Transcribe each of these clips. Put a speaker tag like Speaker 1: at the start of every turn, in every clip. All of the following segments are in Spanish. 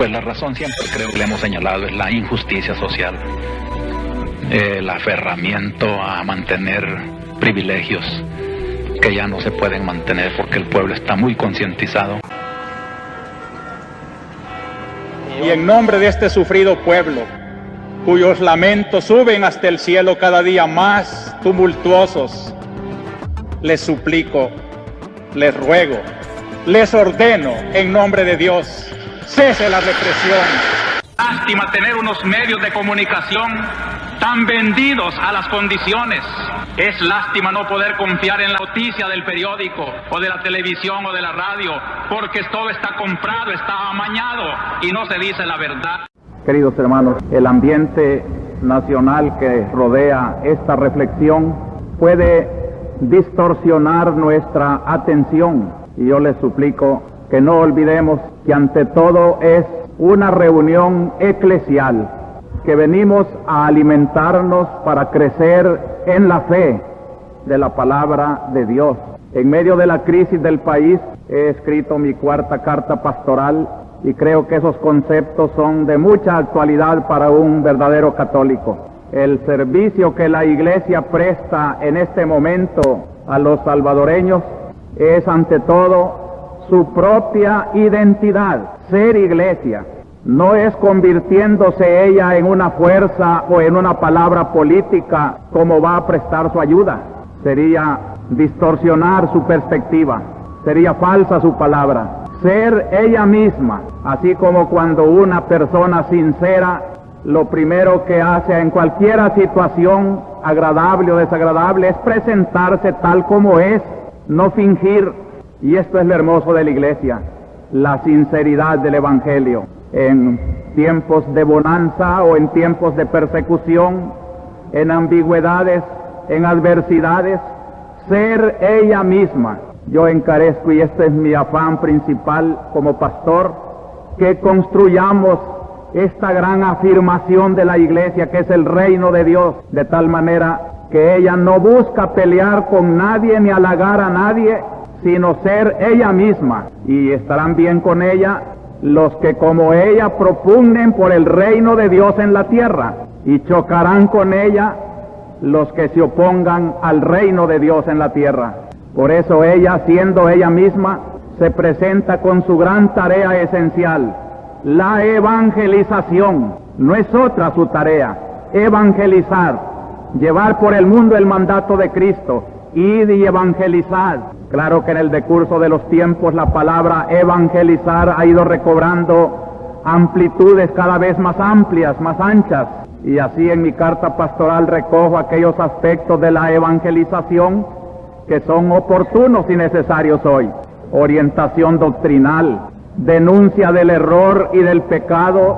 Speaker 1: Pues la razón siempre creo que le hemos señalado es la injusticia social, el aferramiento a mantener privilegios que ya no se pueden mantener porque el pueblo está muy concientizado.
Speaker 2: Y en nombre de este sufrido pueblo, cuyos lamentos suben hasta el cielo cada día más tumultuosos, les suplico, les ruego, les ordeno en nombre de Dios, cese la represión.
Speaker 3: Lástima tener unos medios de comunicación tan vendidos a las condiciones. Es lástima no poder confiar en la noticia del periódico o de la televisión o de la radio, porque todo está comprado, está amañado y no se dice la verdad.
Speaker 4: Queridos hermanos, el ambiente nacional que rodea esta reflexión puede distorsionar nuestra atención, y yo les suplico que no olvidemos que ante todo es una reunión eclesial, que venimos a alimentarnos para crecer en la fe de la palabra de Dios. En medio de la crisis del país he escrito mi 4ª carta pastoral y creo que esos conceptos son de mucha actualidad para un verdadero católico. El servicio que la Iglesia presta en este momento a los salvadoreños es ante todo su propia identidad, ser iglesia. No es convirtiéndose ella en una fuerza o en una palabra política como va a prestar su ayuda. Sería distorsionar su perspectiva, sería falsa su palabra. Ser ella misma, así como cuando una persona sincera lo primero que hace en cualquier situación, agradable o desagradable, es presentarse tal como es, no fingir. Y esto es lo hermoso de la Iglesia, la sinceridad del Evangelio. En tiempos de bonanza o en tiempos de persecución, en ambigüedades, en adversidades, ser ella misma. Yo encarezco, y este es mi afán principal como pastor, que construyamos esta gran afirmación de la Iglesia, que es el reino de Dios, de tal manera que ella no busca pelear con nadie ni halagar a nadie, sino ser ella misma, y estarán bien con ella los que como ella propugnen por el reino de Dios en la tierra, y chocarán con ella los que se opongan al reino de Dios en la tierra. Por eso ella, siendo ella misma, se presenta con su gran tarea esencial, la evangelización. No es otra su tarea, evangelizar, llevar por el mundo el mandato de Cristo, id y evangelizar. Claro que en el decurso de los tiempos la palabra evangelizar ha ido recobrando amplitudes cada vez más amplias, más anchas, y así en mi carta pastoral recojo aquellos aspectos de la evangelización que son oportunos y necesarios hoy. Orientación doctrinal, denuncia del error y del pecado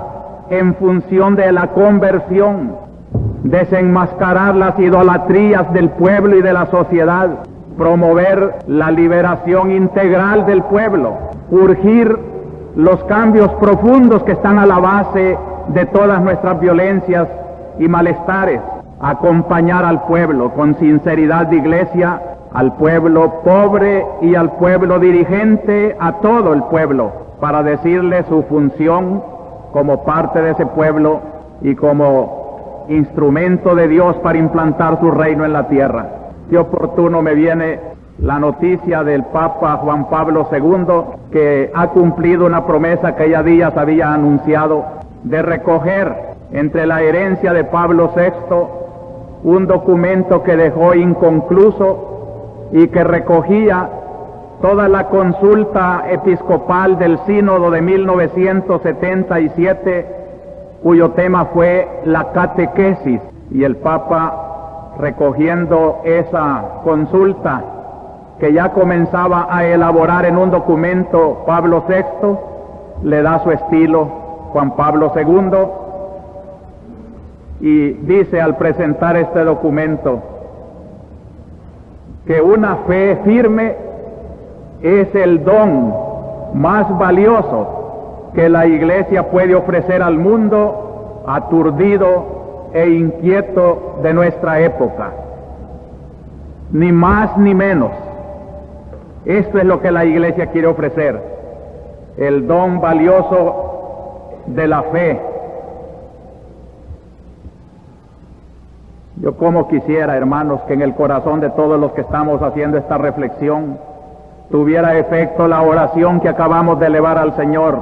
Speaker 4: en función de la conversión, desenmascarar las idolatrías del pueblo y de la sociedad, promover la liberación integral del pueblo, urgir los cambios profundos que están a la base de todas nuestras violencias y malestares, acompañar al pueblo con sinceridad de iglesia, al pueblo pobre y al pueblo dirigente, a todo el pueblo, para decirle su función como parte de ese pueblo y como instrumento de Dios para implantar su reino en la tierra. Qué oportuno me viene la noticia del Papa Juan Pablo II, que ha cumplido una promesa que ya días había anunciado, de recoger entre la herencia de Pablo VI un documento que dejó inconcluso y que recogía toda la consulta episcopal del sínodo de 1977, cuyo tema fue la catequesis, y el Papa, recogiendo esa consulta que ya comenzaba a elaborar en un documento Pablo VI, le da su estilo Juan Pablo II y dice al presentar este documento que una fe firme es el don más valioso que la Iglesia puede ofrecer al mundo aturdido e inquieto de nuestra época. Ni más ni menos. Esto es lo que la Iglesia quiere ofrecer, el don valioso de la fe. Yo como quisiera, hermanos, que en el corazón de todos los que estamos haciendo esta reflexión tuviera efecto la oración que acabamos de elevar al Señor.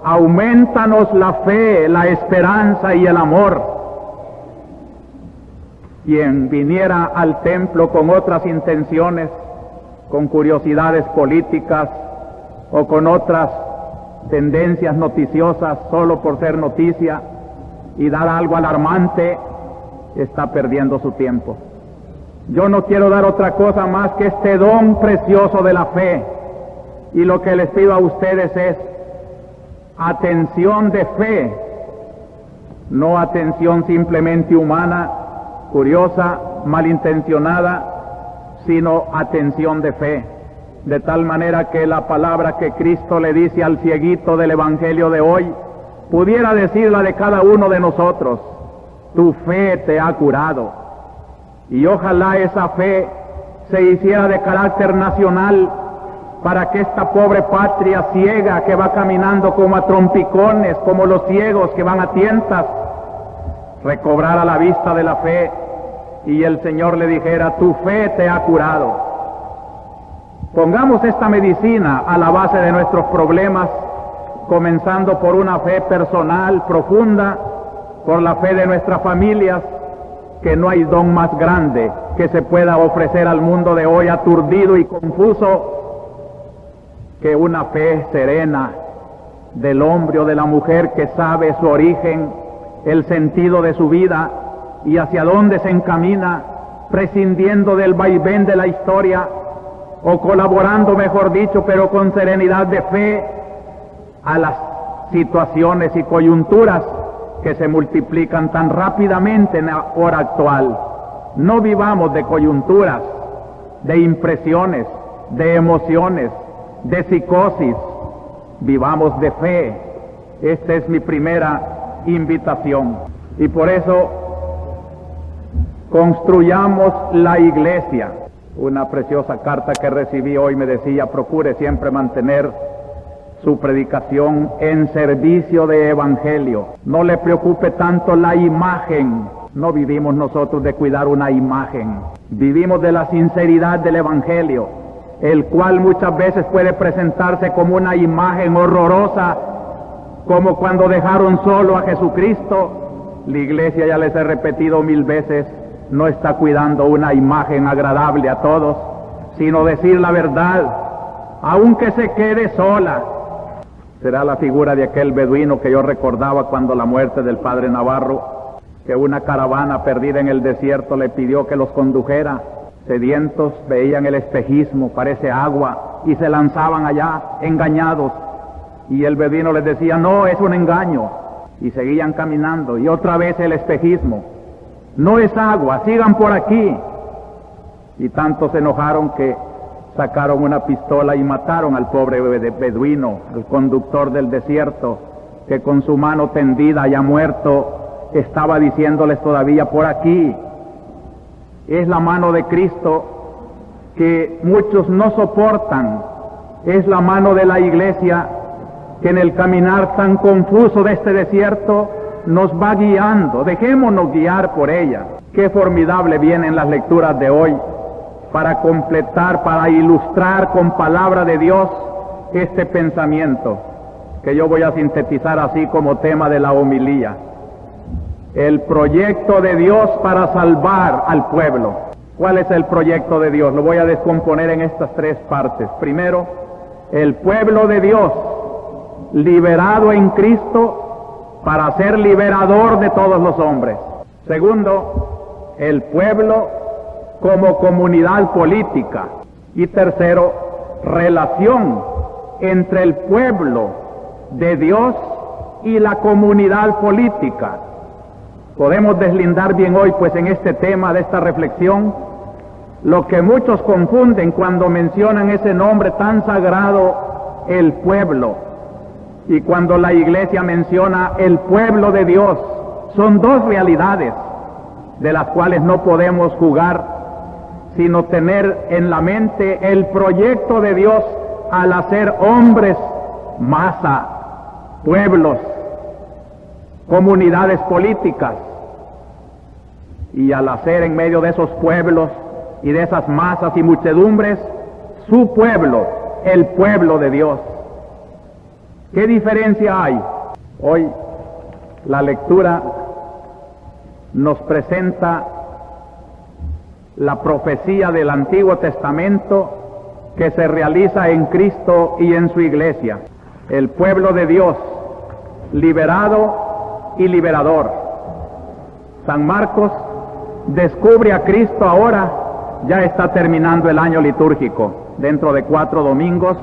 Speaker 4: Aumentanos la fe, la esperanza y el amor. Quien viniera al templo con otras intenciones, con curiosidades políticas o con otras tendencias noticiosas solo por ser noticia y dar algo alarmante, está perdiendo su tiempo. Yo no quiero dar otra cosa más que este don precioso de la fe, y lo que les pido a ustedes es atención de fe, no atención simplemente humana, curiosa, malintencionada, sino atención de fe, de tal manera que la palabra que Cristo le dice al cieguito del Evangelio de hoy, pudiera decirla de cada uno de nosotros: tu fe te ha curado. Y ojalá esa fe se hiciera de carácter nacional, para que esta pobre patria ciega que va caminando como a trompicones, como los ciegos que van a tientas, recobrara la vista de la fe y el Señor le dijera: tu fe te ha curado. Pongamos esta medicina a la base de nuestros problemas, comenzando por una fe personal, profunda, por la fe de nuestras familias, que no hay don más grande que se pueda ofrecer al mundo de hoy aturdido y confuso que una fe serena del hombre o de la mujer que sabe su origen, el sentido de su vida y hacia dónde se encamina, prescindiendo del vaivén de la historia, o colaborando, mejor dicho, pero con serenidad de fe, a las situaciones y coyunturas que se multiplican tan rápidamente en la hora actual. No vivamos de coyunturas, de impresiones, de emociones, de psicosis, vivamos de fe. Esta es mi primera invitación. Y por eso construyamos la iglesia. Una preciosa carta que recibí hoy me decía: procure siempre mantener su predicación en servicio de evangelio. No le preocupe tanto la imagen. No vivimos nosotros de cuidar una imagen. Vivimos de la sinceridad del evangelio, el cual muchas veces puede presentarse como una imagen horrorosa, como cuando dejaron solo a Jesucristo. La iglesia, ya les he repetido 1000 veces, no está cuidando una imagen agradable a todos, sino decir la verdad, aunque se quede sola. Será la figura de aquel beduino que yo recordaba cuando la muerte del padre Navarro, que una caravana perdida en el desierto le pidió que los condujera. Sedientos veían el espejismo, parece agua, y se lanzaban allá, engañados. Y el beduino les decía: no, es un engaño. Y seguían caminando, y otra vez el espejismo: no es agua, sigan por aquí. Y tanto se enojaron que sacaron una pistola y mataron al pobre beduino, al conductor del desierto, que con su mano tendida, ya muerto, estaba diciéndoles todavía: por aquí. Es la mano de Cristo que muchos no soportan. Es la mano de la iglesia que en el caminar tan confuso de este desierto nos va guiando. Dejémonos guiar por ella. Qué formidable vienen las lecturas de hoy para completar, para ilustrar con palabra de Dios este pensamiento que yo voy a sintetizar así como tema de la homilía: el proyecto de Dios para salvar al pueblo. ¿Cuál es el proyecto de Dios? Lo voy a descomponer en estas 3 partes. Primero, el pueblo de Dios liberado en Cristo para ser liberador de todos los hombres. Segundo, el pueblo como comunidad política. Y tercero, relación entre el pueblo de Dios y la comunidad política. Podemos deslindar bien hoy, pues, en este tema de esta reflexión, lo que muchos confunden cuando mencionan ese nombre tan sagrado, el pueblo, y cuando la iglesia menciona el pueblo de Dios. Son 2 realidades de las cuales no podemos jugar, sino tener en la mente el proyecto de Dios al hacer hombres, masa, pueblos, comunidades políticas, y al hacer en medio de esos pueblos y de esas masas y muchedumbres, su pueblo, el pueblo de Dios. ¿Qué diferencia hay? Hoy la lectura nos presenta la profecía del Antiguo Testamento que se realiza en Cristo y en su iglesia. El pueblo de Dios, liberado y liberador. San Marcos descubre a Cristo ahora, ya está terminando el año litúrgico. Dentro de 4 domingos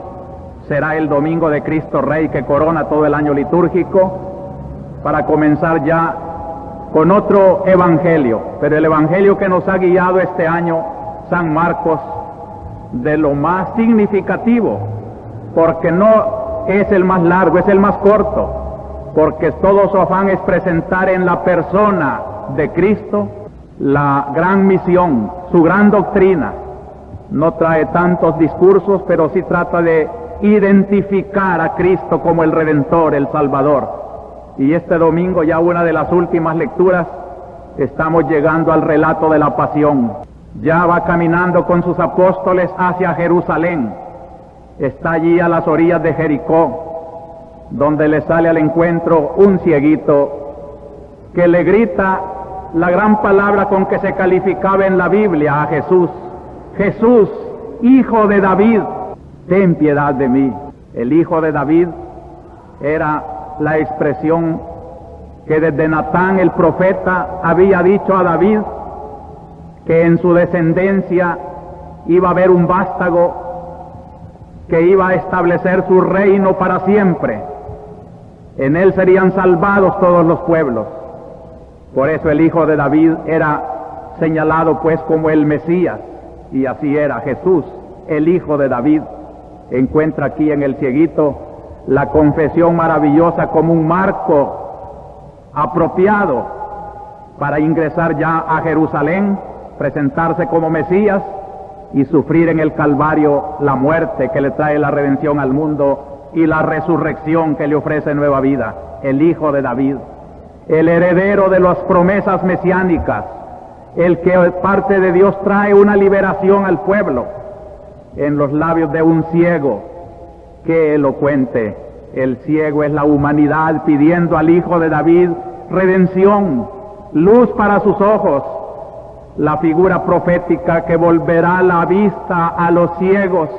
Speaker 4: será el domingo de Cristo Rey que corona todo el año litúrgico, para comenzar ya con otro evangelio. Pero el evangelio que nos ha guiado este año, San Marcos, de lo más significativo, porque no es el más largo, es el más corto, porque todo su afán es presentar en la persona de Cristo la gran misión, su gran doctrina. No trae tantos discursos, pero sí trata de identificar a Cristo como el Redentor, el Salvador. Y este domingo, ya una de las últimas lecturas, estamos llegando al relato de la pasión. Ya va caminando con sus apóstoles hacia Jerusalén. Está allí a las orillas de Jericó, donde le sale al encuentro un cieguito que le grita la gran palabra con que se calificaba en la Biblia a Jesús: Jesús, hijo de David, ten piedad de mí. El hijo de David era la expresión que desde Natán el profeta había dicho a David que en su descendencia iba a haber un vástago que iba a establecer su reino para siempre. En él serían salvados todos los pueblos. Por eso el hijo de David era señalado pues como el Mesías, y así era Jesús, el hijo de David. Encuentra aquí en el cieguito la confesión maravillosa como un marco apropiado para ingresar ya a Jerusalén, presentarse como Mesías y sufrir en el Calvario la muerte que le trae la redención al mundo y la resurrección que le ofrece nueva vida. El hijo de David, el heredero de las promesas mesiánicas, el que parte de Dios trae una liberación al pueblo, en los labios de un ciego. Qué elocuente. El ciego es la humanidad pidiendo al hijo de David redención, luz para sus ojos, la figura profética que volverá la vista a los ciegos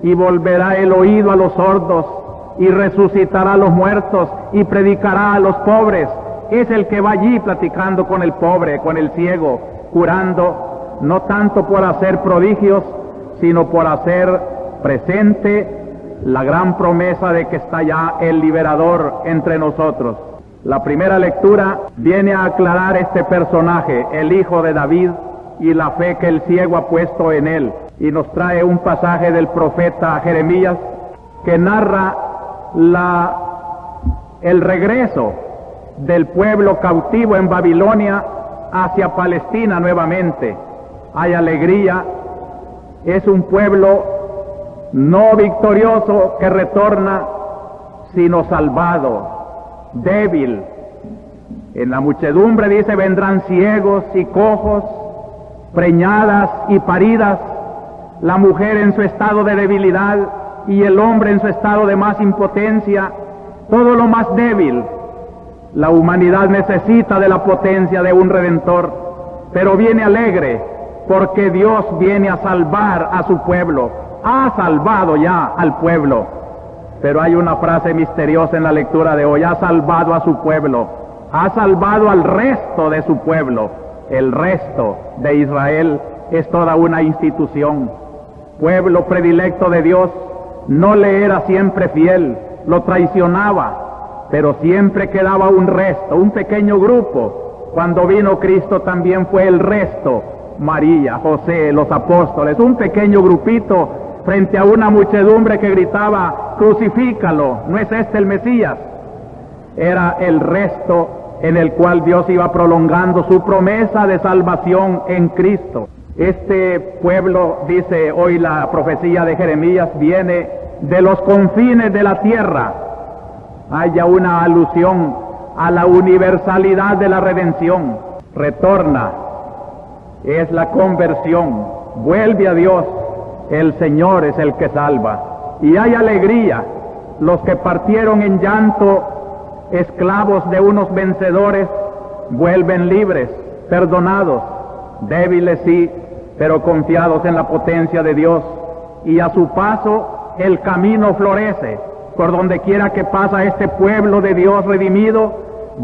Speaker 4: y volverá el oído a los sordos y resucitará a los muertos y predicará a los pobres. Es el que va allí platicando con el pobre, con el ciego, curando, no tanto por hacer prodigios, sino por hacer presente la gran promesa de que está ya el liberador entre nosotros. La primera lectura viene a aclarar este personaje, el hijo de David, y la fe que el ciego ha puesto en él. Y nos trae un pasaje del profeta Jeremías que narra el regreso del pueblo cautivo en Babilonia hacia Palestina nuevamente. Hay alegría, es un pueblo no victorioso que retorna, sino salvado, débil. En la muchedumbre dice: vendrán ciegos y cojos, preñadas y paridas, la mujer en su estado de debilidad y el hombre en su estado de más impotencia, todo lo más débil. La humanidad necesita de la potencia de un Redentor, pero viene alegre porque Dios viene a salvar a su pueblo. Ha salvado ya al pueblo, pero hay una frase misteriosa en la lectura de hoy: ha salvado a su pueblo, ha salvado al resto de su pueblo. El resto de Israel es toda una institución. Pueblo predilecto de Dios, no le era siempre fiel, lo traicionaba, pero siempre quedaba un resto, un pequeño grupo. Cuando vino Cristo también fue el resto: María, José, los apóstoles, un pequeño grupito frente a una muchedumbre que gritaba: crucifícalo, ¿no es este el Mesías? Era el resto en el cual Dios iba prolongando su promesa de salvación en Cristo. Este pueblo, dice hoy la profecía de Jeremías, viene de los confines de la tierra. Hay ya una alusión a la universalidad de la redención. Retorna, es la conversión, vuelve a Dios, el Señor es el que salva. Y hay alegría, los que partieron en llanto, esclavos de unos vencedores, vuelven libres, perdonados, débiles sí, pero confiados en la potencia de Dios, y a su paso el camino florece. Por donde quiera que pasa este pueblo de Dios redimido,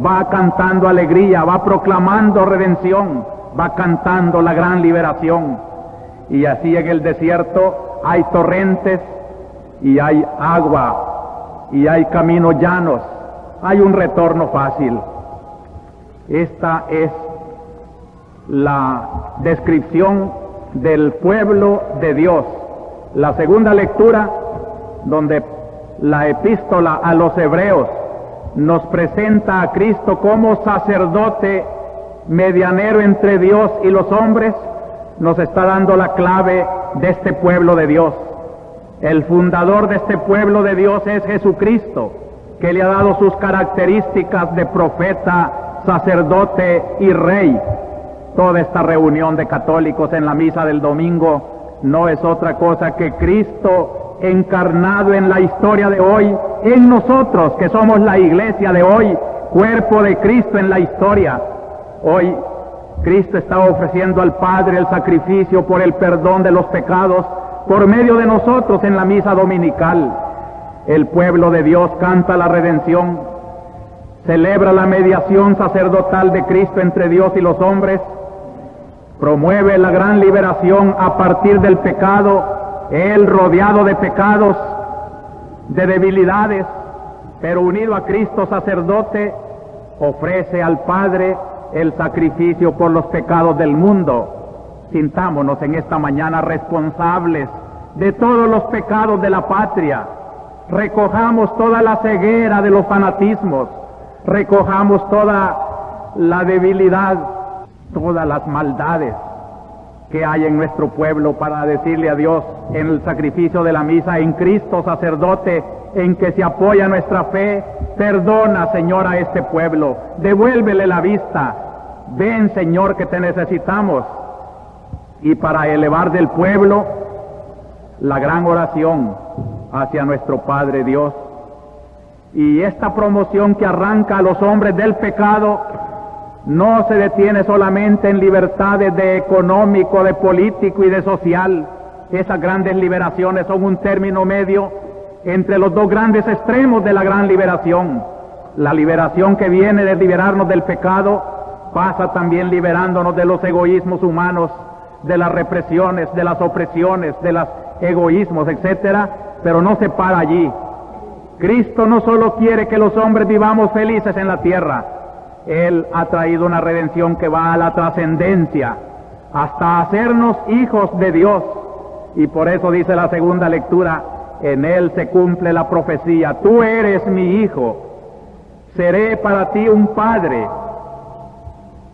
Speaker 4: va cantando alegría, va proclamando redención, va cantando la gran liberación. Y así en el desierto hay torrentes, y hay agua, y hay caminos llanos, hay un retorno fácil. Esta es la descripción del pueblo de Dios. La segunda lectura, donde la epístola a los hebreos nos presenta a Cristo como sacerdote medianero entre Dios y los hombres, nos está dando la clave de este pueblo de Dios. El fundador de este pueblo de Dios es Jesucristo, que le ha dado sus características de profeta, sacerdote y rey. Toda esta reunión de católicos en la misa del domingo no es otra cosa que Cristo encarnado en la historia de hoy, en nosotros que somos la iglesia de hoy, cuerpo de Cristo en la historia. Hoy Cristo está ofreciendo al Padre el sacrificio por el perdón de los pecados por medio de nosotros en la misa dominical. El pueblo de Dios canta la redención, celebra la mediación sacerdotal de Cristo entre Dios y los hombres, promueve la gran liberación a partir del pecado, él rodeado de pecados, de debilidades, pero unido a Cristo sacerdote, ofrece al Padre el sacrificio por los pecados del mundo. Sintámonos en esta mañana responsables de todos los pecados de la patria. Recojamos toda la ceguera de los fanatismos, recojamos toda la debilidad, todas las maldades que hay en nuestro pueblo para decirle a Dios en el sacrificio de la misa, en Cristo sacerdote, en que se apoya nuestra fe. Perdona, Señor, a este pueblo, devuélvele la vista. Ven, Señor, que te necesitamos. Y para elevar del pueblo la gran oración hacia nuestro Padre Dios. Y esta promoción que arranca a los hombres del pecado no se detiene solamente en libertades de económico, de político y de social. Esas grandes liberaciones son un término medio entre los dos grandes extremos de la gran liberación. La liberación que viene de liberarnos del pecado pasa también liberándonos de los egoísmos humanos, de las represiones, de las opresiones, de los egoísmos, etcétera, pero no se para allí. Cristo no solo quiere que los hombres vivamos felices en la tierra, Él ha traído una redención que va a la trascendencia, hasta hacernos hijos de Dios. Y por eso dice la segunda lectura, en Él se cumple la profecía: tú eres mi hijo, seré para ti un padre,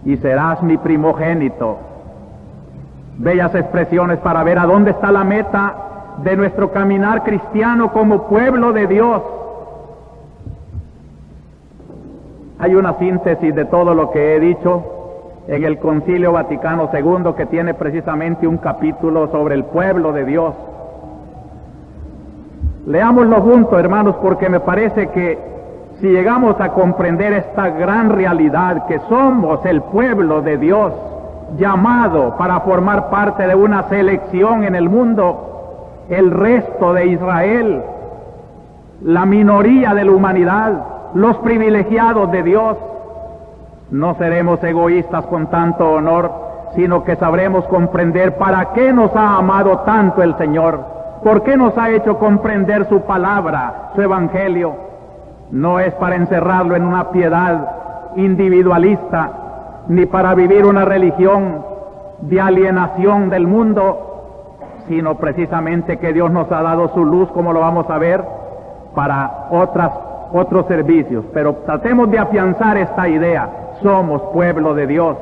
Speaker 4: y serás mi primogénito. Bellas expresiones para ver a dónde está la meta de nuestro caminar cristiano como pueblo de Dios. Hay una síntesis de todo lo que he dicho en el Concilio Vaticano II, que tiene precisamente un capítulo sobre el pueblo de Dios. Leámoslo juntos, hermanos, porque me parece que si llegamos a comprender esta gran realidad, que somos el pueblo de Dios, llamado para formar parte de una selección en el mundo, el resto de Israel, la minoría de la humanidad, los privilegiados de Dios, no seremos egoístas con tanto honor, sino que sabremos comprender para qué nos ha amado tanto el Señor, por qué nos ha hecho comprender su palabra, su evangelio. No es para encerrarlo en una piedad individualista, ni para vivir una religión de alienación del mundo, sino precisamente que Dios nos ha dado su luz, como lo vamos a ver, para otros servicios. Pero tratemos de afianzar esta idea: somos pueblo de Dios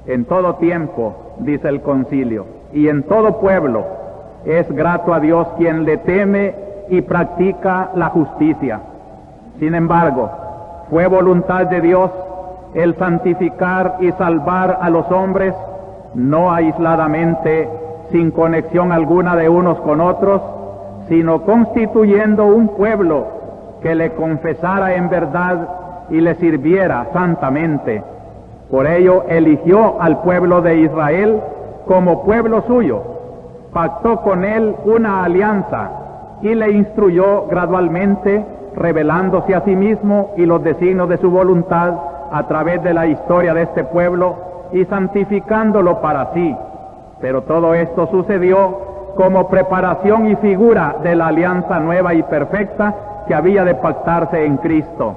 Speaker 4: en todo tiempo, dice el concilio, y en todo pueblo es grato a Dios quien le teme y practica la justicia. Sin embargo, Fue voluntad de Dios el santificar y salvar a los hombres, no aisladamente, sin conexión alguna de unos con otros, sino constituyendo un pueblo que le confesara en verdad y le sirviera santamente. Por ello eligió al pueblo de Israel como pueblo suyo, pactó con él una alianza y le instruyó gradualmente, revelándose a sí mismo y los designios de su voluntad a través de la historia de este pueblo y santificándolo para sí. Pero todo esto sucedió como preparación y figura de la alianza nueva y perfecta que había de pactarse en Cristo.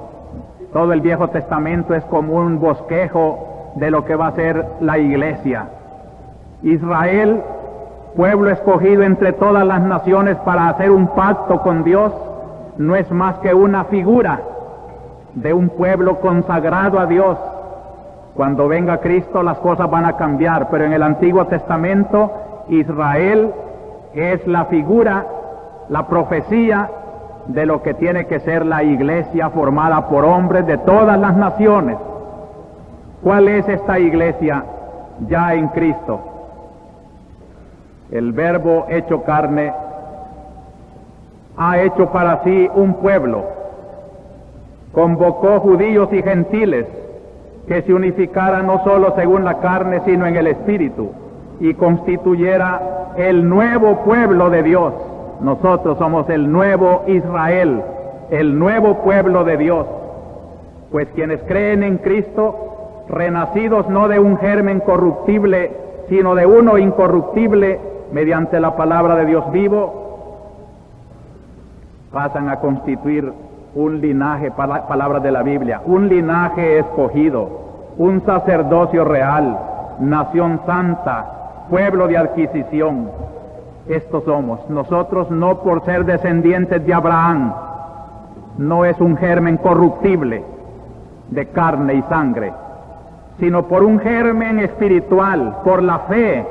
Speaker 4: Todo el Viejo Testamento es como un bosquejo de lo que va a ser la iglesia. Israel, pueblo escogido entre todas las naciones para hacer un pacto con Dios, no es más que una figura de un pueblo consagrado a Dios. Cuando venga Cristo las cosas van a cambiar, pero en el Antiguo Testamento Israel es la figura, la profecía de lo que tiene que ser la iglesia formada por hombres de todas las naciones. ¿Cuál es esta iglesia ya en Cristo? El Verbo hecho carne ha hecho para sí un pueblo, convocó judíos y gentiles que se unificaran no solo según la carne, sino en el Espíritu, y constituyera el nuevo pueblo de Dios. Nosotros somos el nuevo Israel, el nuevo pueblo de Dios, pues quienes creen en Cristo, renacidos no de un germen corruptible, sino de uno incorruptible, mediante la palabra de Dios vivo, pasan a constituir un linaje, palabras de la Biblia, un linaje escogido, un sacerdocio real, nación santa, pueblo de adquisición. Estos somos nosotros, no por ser descendientes de Abraham, no es un germen corruptible de carne y sangre, sino por un germen espiritual, por la fe.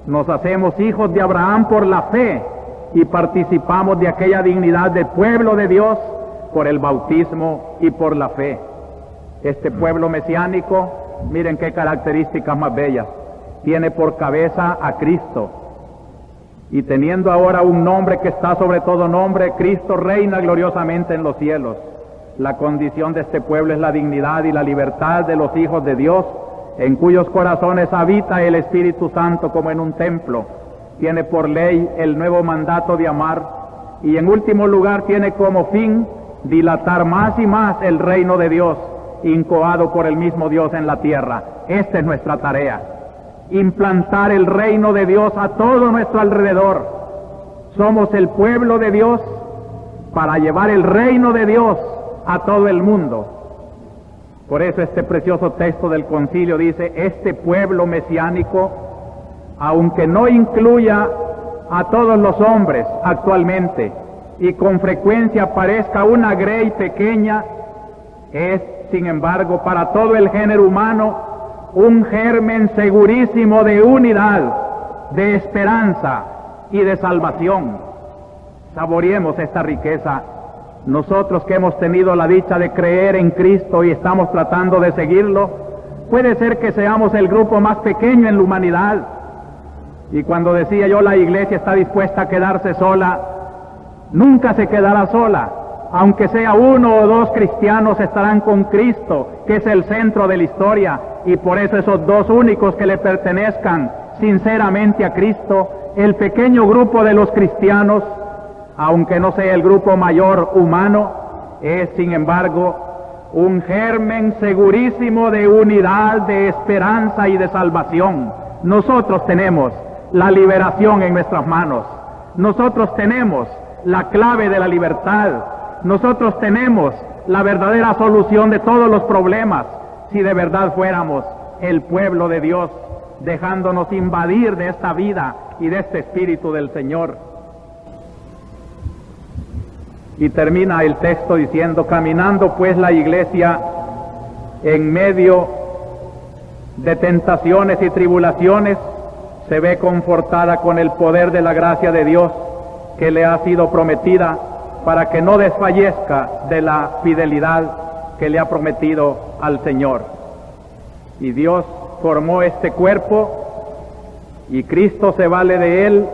Speaker 4: Nos hacemos hijos de Abraham por la fe y participamos de aquella dignidad de pueblo de Dios por el bautismo y por la fe. Este pueblo mesiánico, miren qué características más bellas, tiene por cabeza a Cristo, y teniendo ahora un nombre que está sobre todo nombre, Cristo reina gloriosamente en los cielos. La condición de este pueblo es la dignidad y la libertad de los hijos de Dios, en cuyos corazones habita el Espíritu Santo como en un templo. Tiene por ley el nuevo mandato de amar, y en último lugar tiene como fin dilatar más y más el reino de Dios, incoado por el mismo Dios en la tierra. Esta es nuestra tarea, implantar el reino de Dios a todo nuestro alrededor. Somos el pueblo de Dios para llevar el reino de Dios a todo el mundo. Por eso este precioso texto del concilio dice, este pueblo mesiánico, aunque no incluya a todos los hombres actualmente y con frecuencia parezca una grey pequeña, es, sin embargo, para todo el género humano un germen segurísimo de unidad, de esperanza y de salvación. Saboreemos esta riqueza. Nosotros que hemos tenido la dicha de creer en Cristo y estamos tratando de seguirlo, puede ser que seamos el grupo más pequeño en la humanidad. Y cuando decía yo la iglesia está dispuesta a quedarse sola, nunca se quedará sola. Aunque sea uno o dos cristianos, estarán con Cristo, que es el centro de la historia, y por eso esos dos únicos que le pertenezcan sinceramente a Cristo, el pequeño grupo de los cristianos, aunque no sea el grupo mayor humano, es sin embargo un germen segurísimo de unidad, de esperanza y de salvación. Nosotros tenemos la liberación en nuestras manos. Nosotros tenemos la clave de la libertad. Nosotros tenemos la verdadera solución de todos los problemas, si de verdad fuéramos el pueblo de Dios, dejándonos invadir de esta vida y de este Espíritu del Señor. Y termina el texto diciendo, caminando pues la iglesia en medio de tentaciones y tribulaciones, se ve confortada con el poder de la gracia de Dios que le ha sido prometida, para que no desfallezca de la fidelidad que le ha prometido al Señor. Y Dios formó este cuerpo y Cristo se vale de él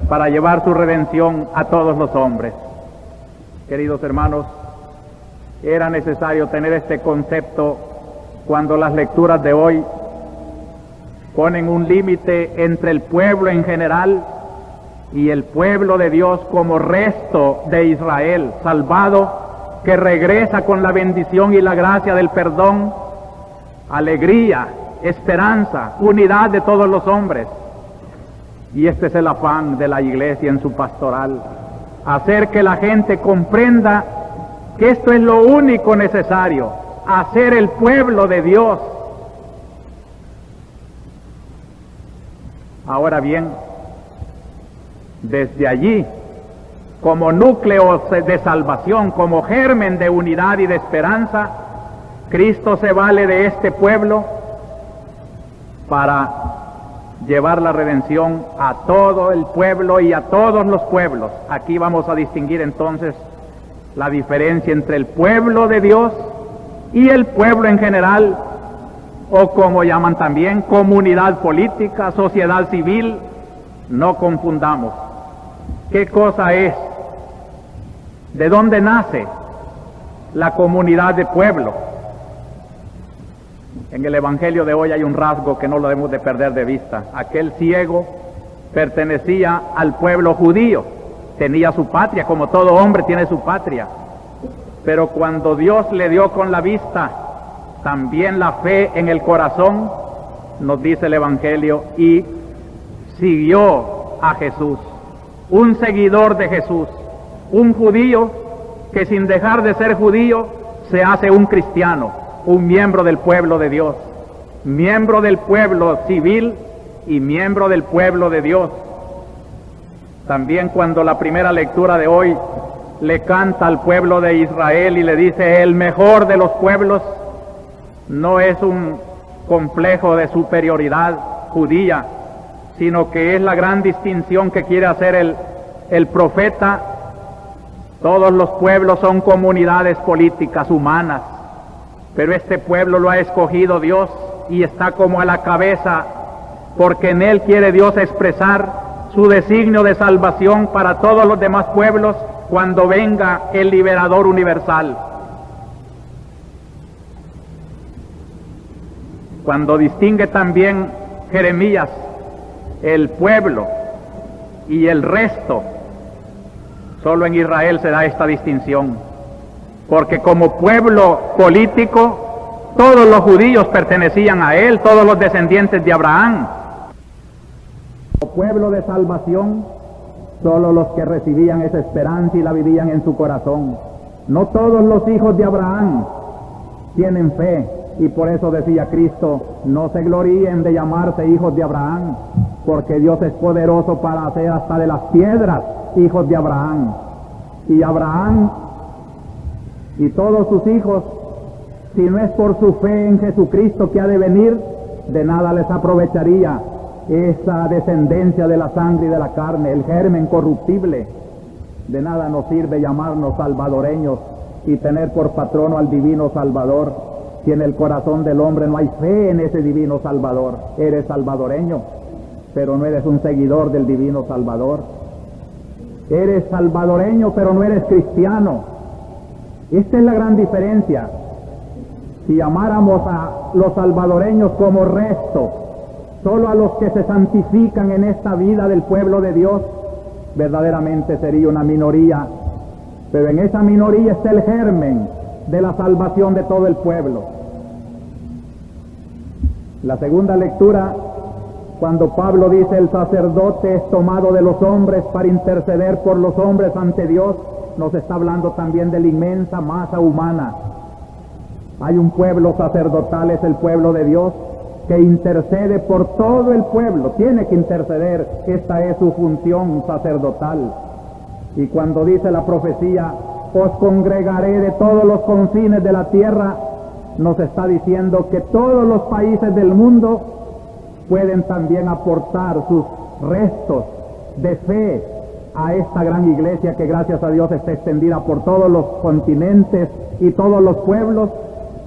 Speaker 4: para llevar su redención a todos los hombres. Queridos hermanos, era necesario tener este concepto cuando las lecturas de hoy ponen un límite entre el pueblo en general y el pueblo de Dios como resto de Israel, salvado, que regresa con la bendición y la gracia del perdón, alegría, esperanza, unidad de todos los hombres. Y este es el afán de la iglesia en su pastoral, hacer que la gente comprenda que esto es lo único necesario, hacer el pueblo de Dios. Ahora bien, desde allí, como núcleo de salvación, como germen de unidad y de esperanza, Cristo se vale de este pueblo para llevar la redención a todo el pueblo y a todos los pueblos. Aquí vamos a distinguir entonces la diferencia entre el pueblo de Dios y el pueblo en general, o como llaman también, comunidad política, sociedad civil. No confundamos. ¿Qué cosa es? ¿De dónde nace la comunidad de pueblo? En el Evangelio de hoy hay un rasgo que no lo debemos de perder de vista. Aquel ciego pertenecía al pueblo judío, tenía su patria, como todo hombre tiene su patria. Pero cuando Dios le dio con la vista también la fe en el corazón, nos dice el Evangelio, y siguió a Jesús, un seguidor de Jesús, un judío que sin dejar de ser judío se hace un cristiano, un miembro del pueblo de Dios, miembro del pueblo civil y miembro del pueblo de Dios. También cuando la primera lectura de hoy le canta al pueblo de Israel y le dice el mejor de los pueblos, no es un complejo de superioridad judía, sino que es la gran distinción que quiere hacer el profeta. Todos los pueblos son comunidades políticas humanas, pero este pueblo lo ha escogido Dios y está como a la cabeza, porque en él quiere Dios expresar su designio de salvación para todos los demás pueblos cuando venga el liberador universal. Cuando distingue también Jeremías el pueblo y el resto, solo en Israel se da esta distinción, porque como pueblo político todos los judíos pertenecían a él, todos los descendientes de Abraham. Como pueblo de salvación, solo los que recibían esa esperanza y la vivían en su corazón. No todos los hijos de Abraham tienen fe, y por eso decía Cristo, no se gloríen de llamarse hijos de Abraham, porque Dios es poderoso para hacer hasta de las piedras hijos de Abraham. Y Abraham y todos sus hijos, si no es por su fe en Jesucristo que ha de venir, de nada les aprovecharía esa descendencia de la sangre y de la carne, el germen corruptible. De nada nos sirve llamarnos salvadoreños y tener por patrono al divino Salvador, si en el corazón del hombre no hay fe en ese divino Salvador. Eres salvadoreño, pero no eres un seguidor del divino Salvador. Eres salvadoreño, pero no eres cristiano. Esta es la gran diferencia. Si llamáramos a los salvadoreños como resto, solo a los que se santifican en esta vida del pueblo de Dios, verdaderamente sería una minoría. Pero en esa minoría está el germen de la salvación de todo el pueblo. La segunda lectura, cuando Pablo dice el sacerdote es tomado de los hombres para interceder por los hombres ante Dios, nos está hablando también de la inmensa masa humana. Hay un pueblo sacerdotal, es el pueblo de Dios, que intercede por todo el pueblo, tiene que interceder, esta es su función sacerdotal. Y cuando dice la profecía, os congregaré de todos los confines de la tierra, nos está diciendo que todos los países del mundo pueden también aportar sus restos de fe a esta gran iglesia que gracias a Dios está extendida por todos los continentes y todos los pueblos,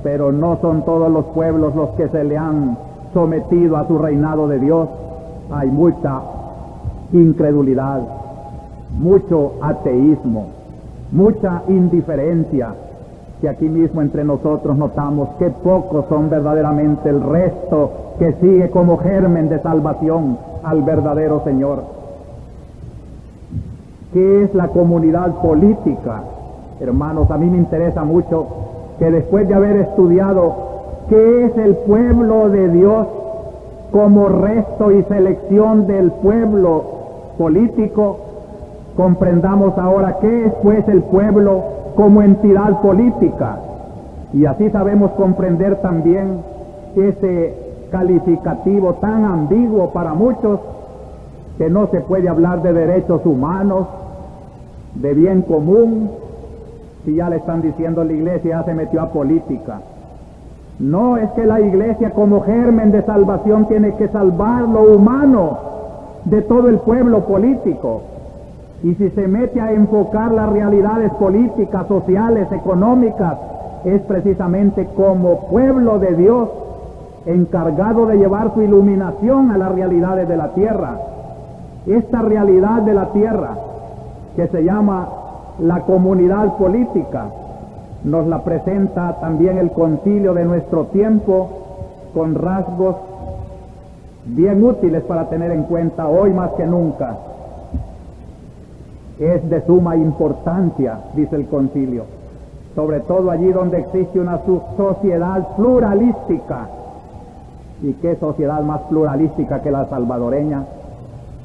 Speaker 4: pero no son todos los pueblos los que se le han sometido a su reinado de Dios. Hay mucha incredulidad, mucho ateísmo, mucha indiferencia, que aquí mismo entre nosotros notamos que pocos son verdaderamente el resto que sigue como germen de salvación al verdadero Señor. ¿Qué es la comunidad política? Hermanos, a mí me interesa mucho que después de haber estudiado qué es el pueblo de Dios como resto y selección del pueblo político, comprendamos ahora qué es pues el pueblo como entidad política, y así sabemos comprender también ese calificativo tan ambiguo para muchos, que no se puede hablar de derechos humanos, de bien común, si ya le están diciendo la iglesia ya se metió a política. No, es que la iglesia como germen de salvación tiene que salvar lo humano de todo el pueblo político. Y si se mete a enfocar las realidades políticas, sociales, económicas, es precisamente como pueblo de Dios encargado de llevar su iluminación a las realidades de la tierra. Esta realidad de la tierra, que se llama la comunidad política, nos la presenta también el concilio de nuestro tiempo con rasgos bien útiles para tener en cuenta hoy más que nunca. Es de suma importancia, dice el concilio, sobre todo allí donde existe una sociedad pluralística. ¿Y qué sociedad más pluralística que la salvadoreña?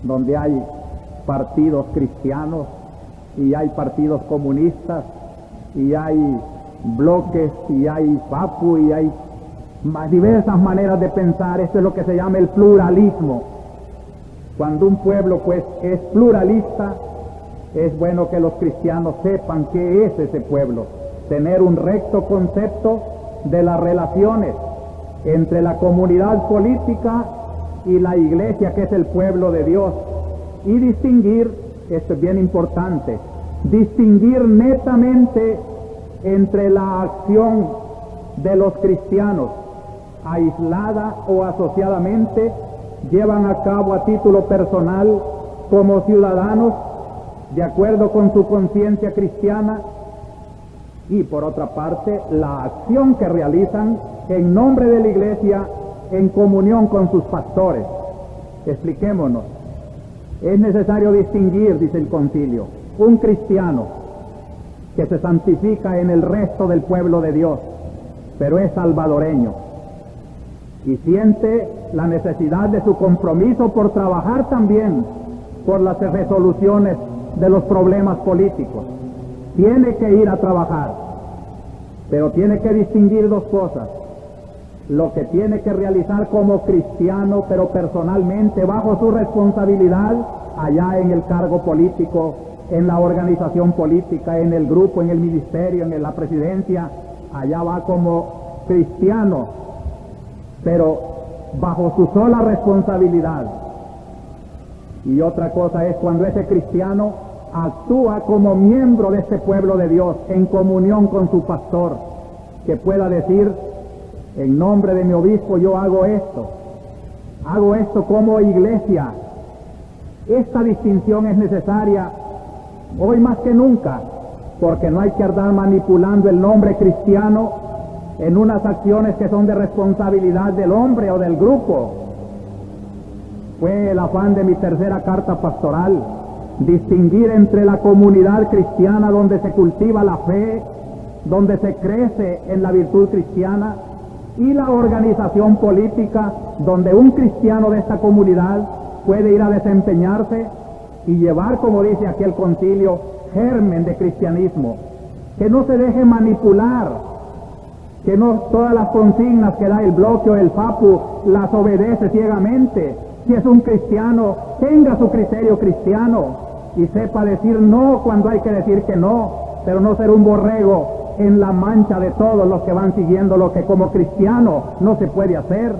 Speaker 4: Donde hay partidos cristianos y hay partidos comunistas y hay bloques y hay FAPU y hay diversas maneras de pensar. Esto es lo que se llama el pluralismo. Cuando un pueblo pues es pluralista, es bueno que los cristianos sepan qué es ese pueblo, tener un recto concepto de las relaciones entre la comunidad política y la iglesia, que es el pueblo de Dios, y distinguir, esto es bien importante, distinguir netamente entre la acción de los cristianos, aislada o asociadamente, llevan a cabo a título personal como ciudadanos, de acuerdo con su conciencia cristiana, y por otra parte, la acción que realizan en nombre de la iglesia en comunión con sus pastores. Expliquémonos. Es necesario distinguir, dice el concilio, un cristiano que se santifica en el resto del pueblo de Dios, pero es salvadoreño y siente la necesidad de su compromiso por trabajar también por las resoluciones de los problemas políticos. Tiene que ir a trabajar, pero tiene que distinguir dos cosas: lo que tiene que realizar como cristiano, pero personalmente bajo su responsabilidad allá en el cargo político, en la organización política, en el grupo, en el ministerio, en la presidencia. Allá va como cristiano, pero bajo su sola responsabilidad. Y otra cosa es cuando ese cristiano actúa como miembro de este pueblo de Dios, en comunión con su pastor, que pueda decir: en nombre de mi obispo yo hago esto como iglesia. Esta distinción es necesaria hoy más que nunca, porque no hay que andar manipulando el nombre cristiano en unas acciones que son de responsabilidad del hombre o del grupo. Fue el afán de mi tercera carta pastoral, distinguir entre la comunidad cristiana donde se cultiva la fe, donde se crece en la virtud cristiana, y la organización política donde un cristiano de esta comunidad puede ir a desempeñarse y llevar, como dice aquí el concilio, germen de cristianismo, que no se deje manipular, que no todas las consignas que da el bloque o el FAPU las obedece ciegamente. Si es un cristiano, tenga su criterio cristiano y sepa decir no cuando hay que decir que no, pero no ser un borrego en la mancha de todos los que van siguiendo lo que como cristiano no se puede hacer.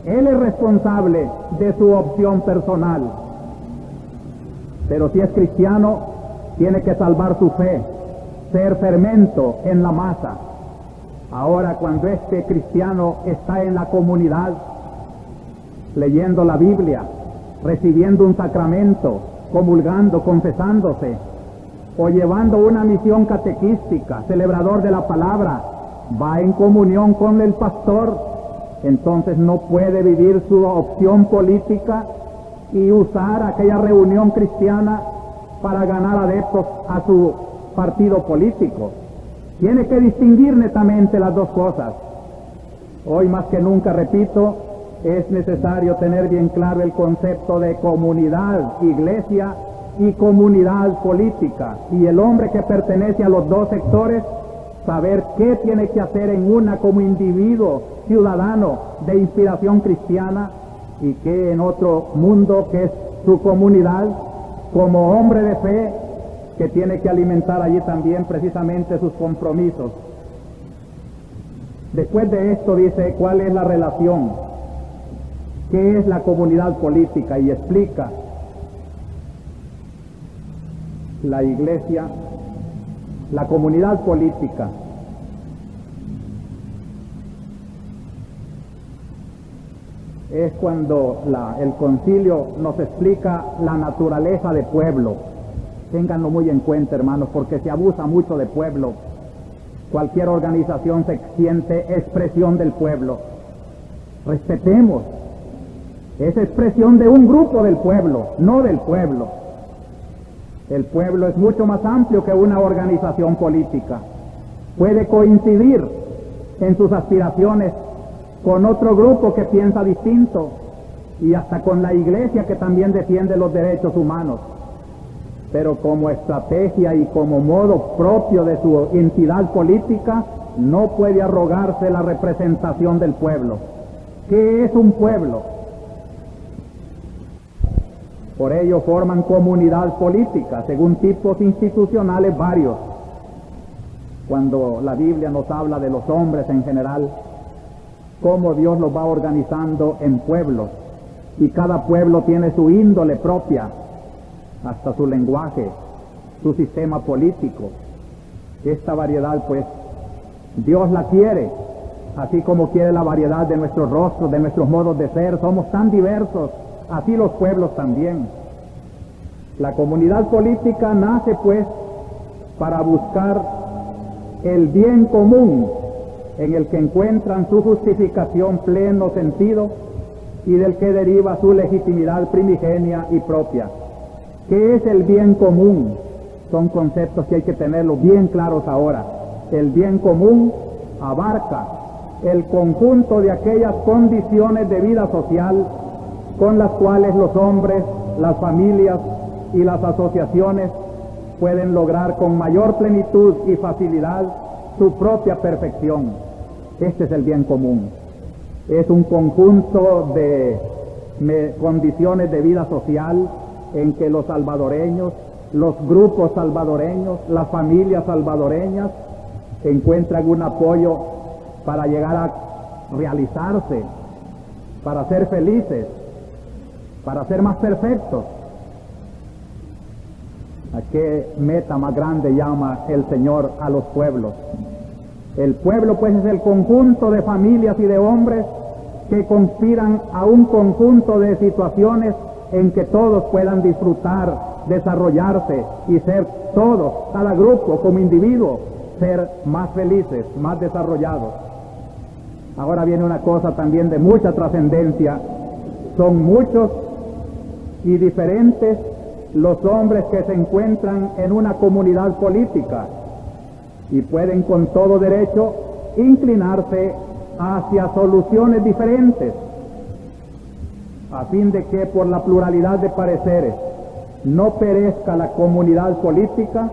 Speaker 4: Él es responsable de su opción personal, pero si es cristiano, tiene que salvar su fe, ser fermento en la masa, Ahora, cuando este cristiano está en la comunidad, leyendo la Biblia, recibiendo un sacramento, comulgando, confesándose, o llevando una misión catequística, celebrador de la palabra, va en comunión con el pastor, entonces no puede vivir su opción política y usar aquella reunión cristiana para ganar adeptos a su partido político. Tiene que distinguir netamente las dos cosas. Hoy más que nunca, repito, es necesario tener bien claro el concepto de comunidad, iglesia y comunidad política. Y el hombre que pertenece a los dos sectores, saber qué tiene que hacer en una como individuo ciudadano de inspiración cristiana y qué en otro mundo que es su comunidad, como hombre de fe que tiene que alimentar allí también precisamente sus compromisos. Después de esto dice cuál es la relación, qué es la comunidad política, y explica la iglesia, la comunidad política es cuando el concilio nos explica la naturaleza de pueblo. Ténganlo muy en cuenta, hermanos, porque se abusa mucho de pueblo. Cualquier organización se siente expresión del pueblo. Respetemos. Es expresión de un grupo del pueblo, no del pueblo. El pueblo es mucho más amplio que una organización política. Puede coincidir en sus aspiraciones con otro grupo que piensa distinto y hasta con la iglesia que también defiende los derechos humanos. Pero como estrategia y como modo propio de su entidad política, no puede arrogarse la representación del pueblo. ¿Qué es un pueblo? Por ello forman comunidad política, según tipos institucionales varios. Cuando la Biblia nos habla de los hombres en general, cómo Dios los va organizando en pueblos, y cada pueblo tiene su índole propia, hasta su lenguaje, su sistema político. Esta variedad, pues, Dios la quiere, así como quiere la variedad de nuestros rostros, de nuestros modos de ser. Somos tan diversos, así los pueblos también. La comunidad política nace, pues, para buscar el bien común, en el que encuentran su justificación pleno sentido y del que deriva su legitimidad primigenia y propia. ¿Qué es el bien común? Son conceptos que hay que tenerlos bien claros ahora. El bien común abarca el conjunto de aquellas condiciones de vida social con las cuales los hombres, las familias y las asociaciones pueden lograr con mayor plenitud y facilidad su propia perfección. Este es el bien común. Es un conjunto de condiciones de vida social en que los salvadoreños, los grupos salvadoreños, las familias salvadoreñas encuentran un apoyo para llegar a realizarse, para ser felices, para ser más perfectos. ¿A qué meta más grande llama el Señor a los pueblos? El pueblo, pues, es el conjunto de familias y de hombres que conspiran a un conjunto de situaciones en que todos puedan disfrutar, desarrollarse y ser todos, cada grupo como individuo, ser más felices, más desarrollados. Ahora viene una cosa también de mucha trascendencia. Son muchos y diferentes los hombres que se encuentran en una comunidad política y pueden con todo derecho inclinarse hacia soluciones diferentes, a fin de que por la pluralidad de pareceres no perezca la comunidad política.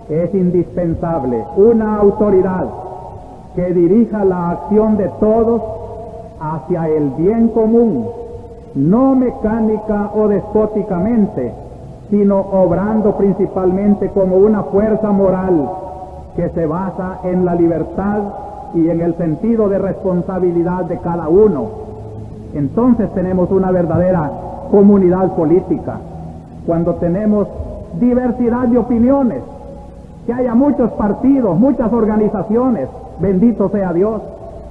Speaker 4: Es indispensable una autoridad que dirija la acción de todos hacia el bien común, no mecánica o despóticamente, sino obrando principalmente como una fuerza moral que se basa en la libertad y en el sentido de responsabilidad de cada uno. Entonces tenemos una verdadera comunidad política. Cuando tenemos diversidad de opiniones, que haya muchos partidos, muchas organizaciones, bendito sea Dios,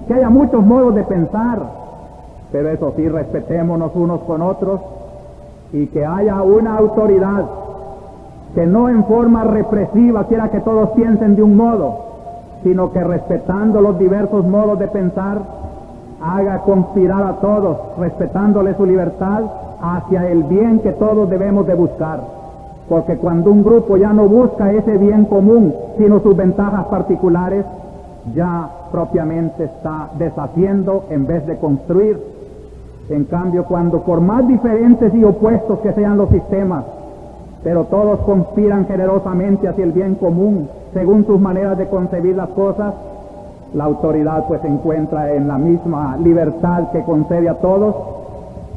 Speaker 4: que haya muchos modos de pensar, pero eso sí, respetémonos unos con otros y que haya una autoridad que no en forma represiva quiera que todos piensen de un modo, sino que respetando los diversos modos de pensar, haga conspirar a todos, respetándole su libertad, hacia el bien que todos debemos de buscar. Porque cuando un grupo ya no busca ese bien común, sino sus ventajas particulares, ya propiamente está deshaciendo en vez de construir. En cambio, cuando por más diferentes y opuestos que sean los sistemas, pero todos conspiran generosamente hacia el bien común, según sus maneras de concebir las cosas, la autoridad pues se encuentra en la misma libertad que concede a todos,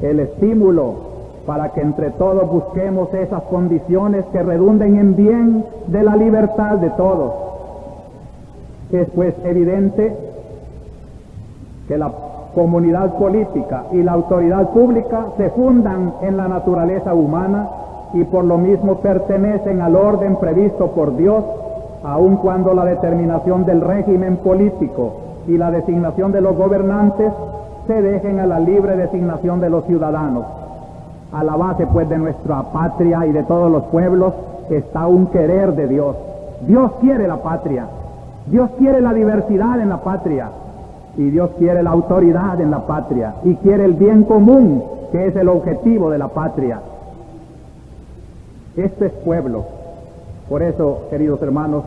Speaker 4: el estímulo para que entre todos busquemos esas condiciones que redunden en bien de la libertad de todos. Es pues evidente que la comunidad política y la autoridad pública se fundan en la naturaleza humana y por lo mismo pertenecen al orden previsto por Dios, aun cuando la determinación del régimen político y la designación de los gobernantes se dejen a la libre designación de los ciudadanos. A la base pues de nuestra patria y de todos los pueblos está un querer de Dios. Dios quiere la patria, Dios quiere la diversidad en la patria, y Dios quiere la autoridad en la patria, y quiere el bien común, que es el objetivo de la patria. Este es pueblo. Por eso, queridos hermanos,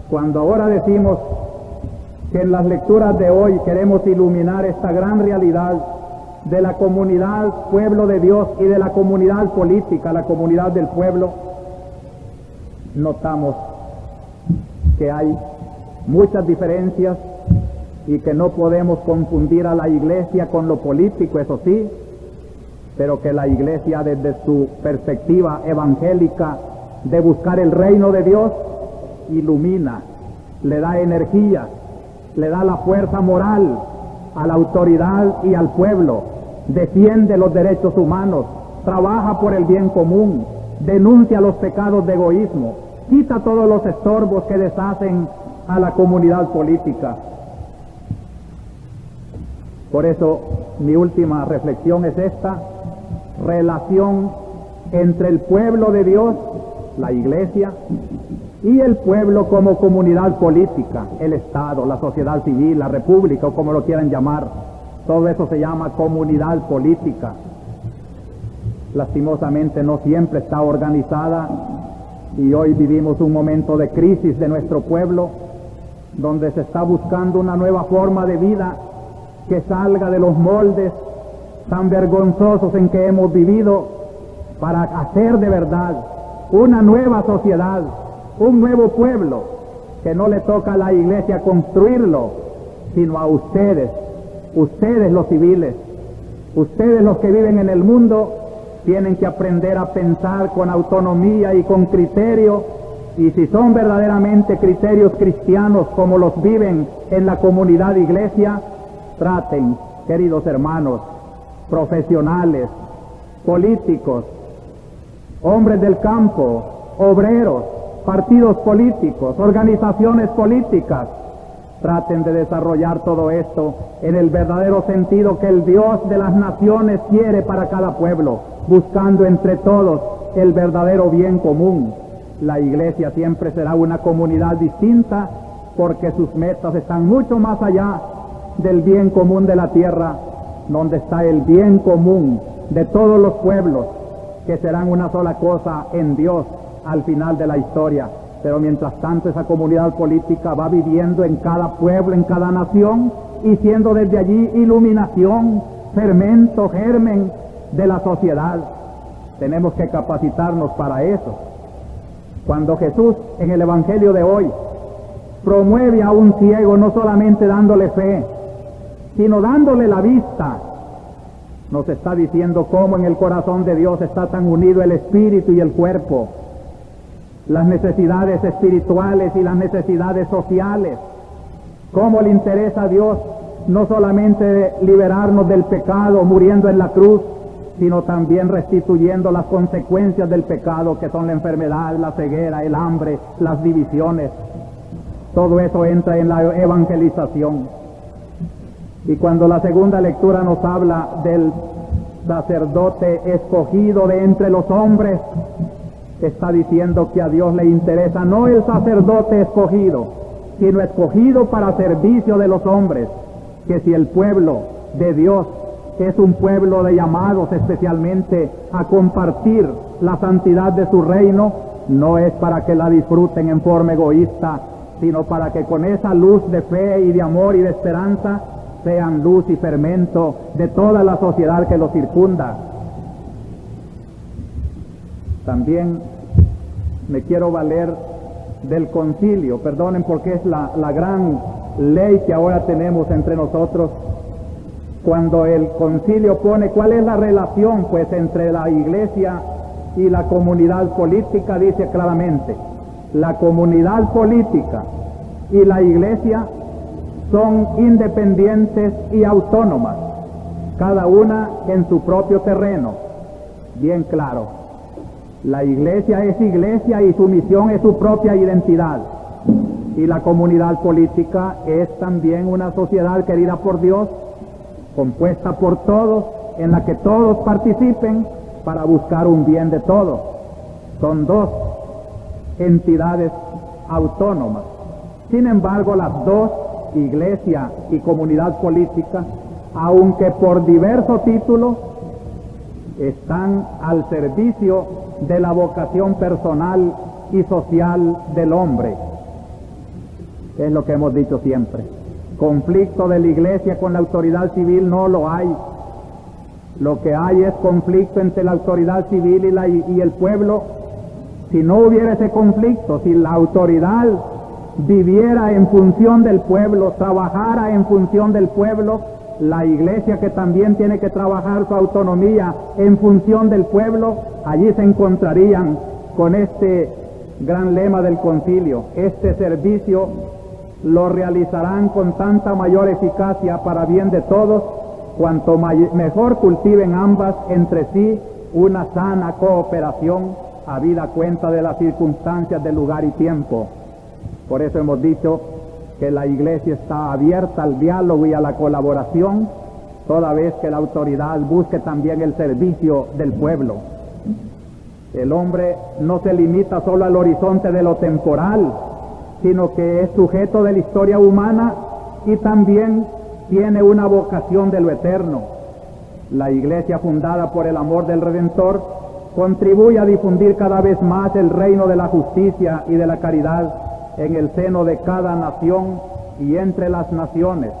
Speaker 4: cuando ahora decimos que en las lecturas de hoy queremos iluminar esta gran realidad de la comunidad pueblo de Dios y de la comunidad política, la comunidad del pueblo, notamos que hay muchas diferencias y que no podemos confundir a la iglesia con lo político, eso sí, pero que la iglesia desde su perspectiva evangélica de buscar el reino de Dios, ilumina, le da energía, le da la fuerza moral a la autoridad y al pueblo, defiende los derechos humanos, trabaja por el bien común, denuncia los pecados de egoísmo, quita todos los estorbos que deshacen a la comunidad política. Por eso mi última reflexión es esta: relación entre el pueblo de Dios, la iglesia, y el pueblo como comunidad política, el Estado, la sociedad civil, la república o como lo quieran llamar. Todo eso se llama comunidad política. Lastimosamente no siempre está organizada y hoy vivimos un momento de crisis de nuestro pueblo donde se está buscando una nueva forma de vida que salga de los moldes tan vergonzosos en que hemos vivido para hacer de verdad una nueva sociedad, un nuevo pueblo, que no le toca a la iglesia construirlo, sino a ustedes, ustedes los civiles, ustedes los que viven en el mundo, tienen que aprender a pensar con autonomía y con criterio, y si son verdaderamente criterios cristianos como los viven en la comunidad iglesia, traten, queridos hermanos, profesionales, políticos, hombres del campo, obreros, partidos políticos, organizaciones políticas, traten de desarrollar todo esto en el verdadero sentido que el Dios de las naciones quiere para cada pueblo, buscando entre todos el verdadero bien común. La iglesia siempre será una comunidad distinta porque sus metas están mucho más allá del bien común de la tierra, donde está el bien común de todos los pueblos, que serán una sola cosa en Dios al final de la historia. Pero mientras tanto esa comunidad política va viviendo en cada pueblo, en cada nación, y siendo desde allí iluminación, fermento, germen de la sociedad. Tenemos que capacitarnos para eso. Cuando Jesús en el Evangelio de hoy promueve a un ciego no solamente dándole fe, sino dándole la vista, nos está diciendo cómo en el corazón de Dios está tan unido el espíritu y el cuerpo, las necesidades espirituales y las necesidades sociales, cómo le interesa a Dios no solamente liberarnos del pecado muriendo en la cruz, sino también restituyendo las consecuencias del pecado, que son la enfermedad, la ceguera, el hambre, las divisiones. Todo eso entra en la evangelización. Y cuando la segunda lectura nos habla del sacerdote escogido de entre los hombres, está diciendo que a Dios le interesa no el sacerdote escogido, sino escogido para servicio de los hombres, que si el pueblo de Dios es un pueblo de llamados especialmente a compartir la santidad de su reino, no es para que la disfruten en forma egoísta, sino para que con esa luz de fe y de amor y de esperanza sean luz y fermento de toda la sociedad que los circunda. También me quiero valer del concilio, perdonen porque es la gran ley que ahora tenemos entre nosotros. Cuando el concilio pone cuál es la relación pues entre la iglesia y la comunidad política, dice claramente: la comunidad política y la iglesia son independientes y autónomas, cada una en su propio terreno. Bien claro, la iglesia es iglesia y su misión es su propia identidad, y la comunidad política es también una sociedad querida por Dios, compuesta por todos, en la que todos participen para buscar un bien de todos. Son dos entidades autónomas. Sin embargo, las dos, iglesia y comunidad política, aunque por diverso título, están al servicio de la vocación personal y social del hombre. Es lo que hemos dicho siempre. Conflicto de la iglesia con la autoridad civil no lo hay. Lo que hay es conflicto entre la autoridad civil y el pueblo. Si no hubiera ese conflicto, si la autoridad viviera en función del pueblo, trabajara en función del pueblo, la iglesia, que también tiene que trabajar su autonomía en función del pueblo, allí se encontrarían con este gran lema del concilio: este servicio lo realizarán con tanta mayor eficacia para bien de todos, cuanto mejor cultiven ambas entre sí una sana cooperación, habida cuenta de las circunstancias del lugar y tiempo. Por eso hemos dicho que la iglesia está abierta al diálogo y a la colaboración, toda vez que la autoridad busque también el servicio del pueblo. El hombre no se limita solo al horizonte de lo temporal, sino que es sujeto de la historia humana y también tiene una vocación de lo eterno. La iglesia, fundada por el amor del Redentor, contribuye a difundir cada vez más el reino de la justicia y de la caridad en el seno de cada nación y entre las naciones,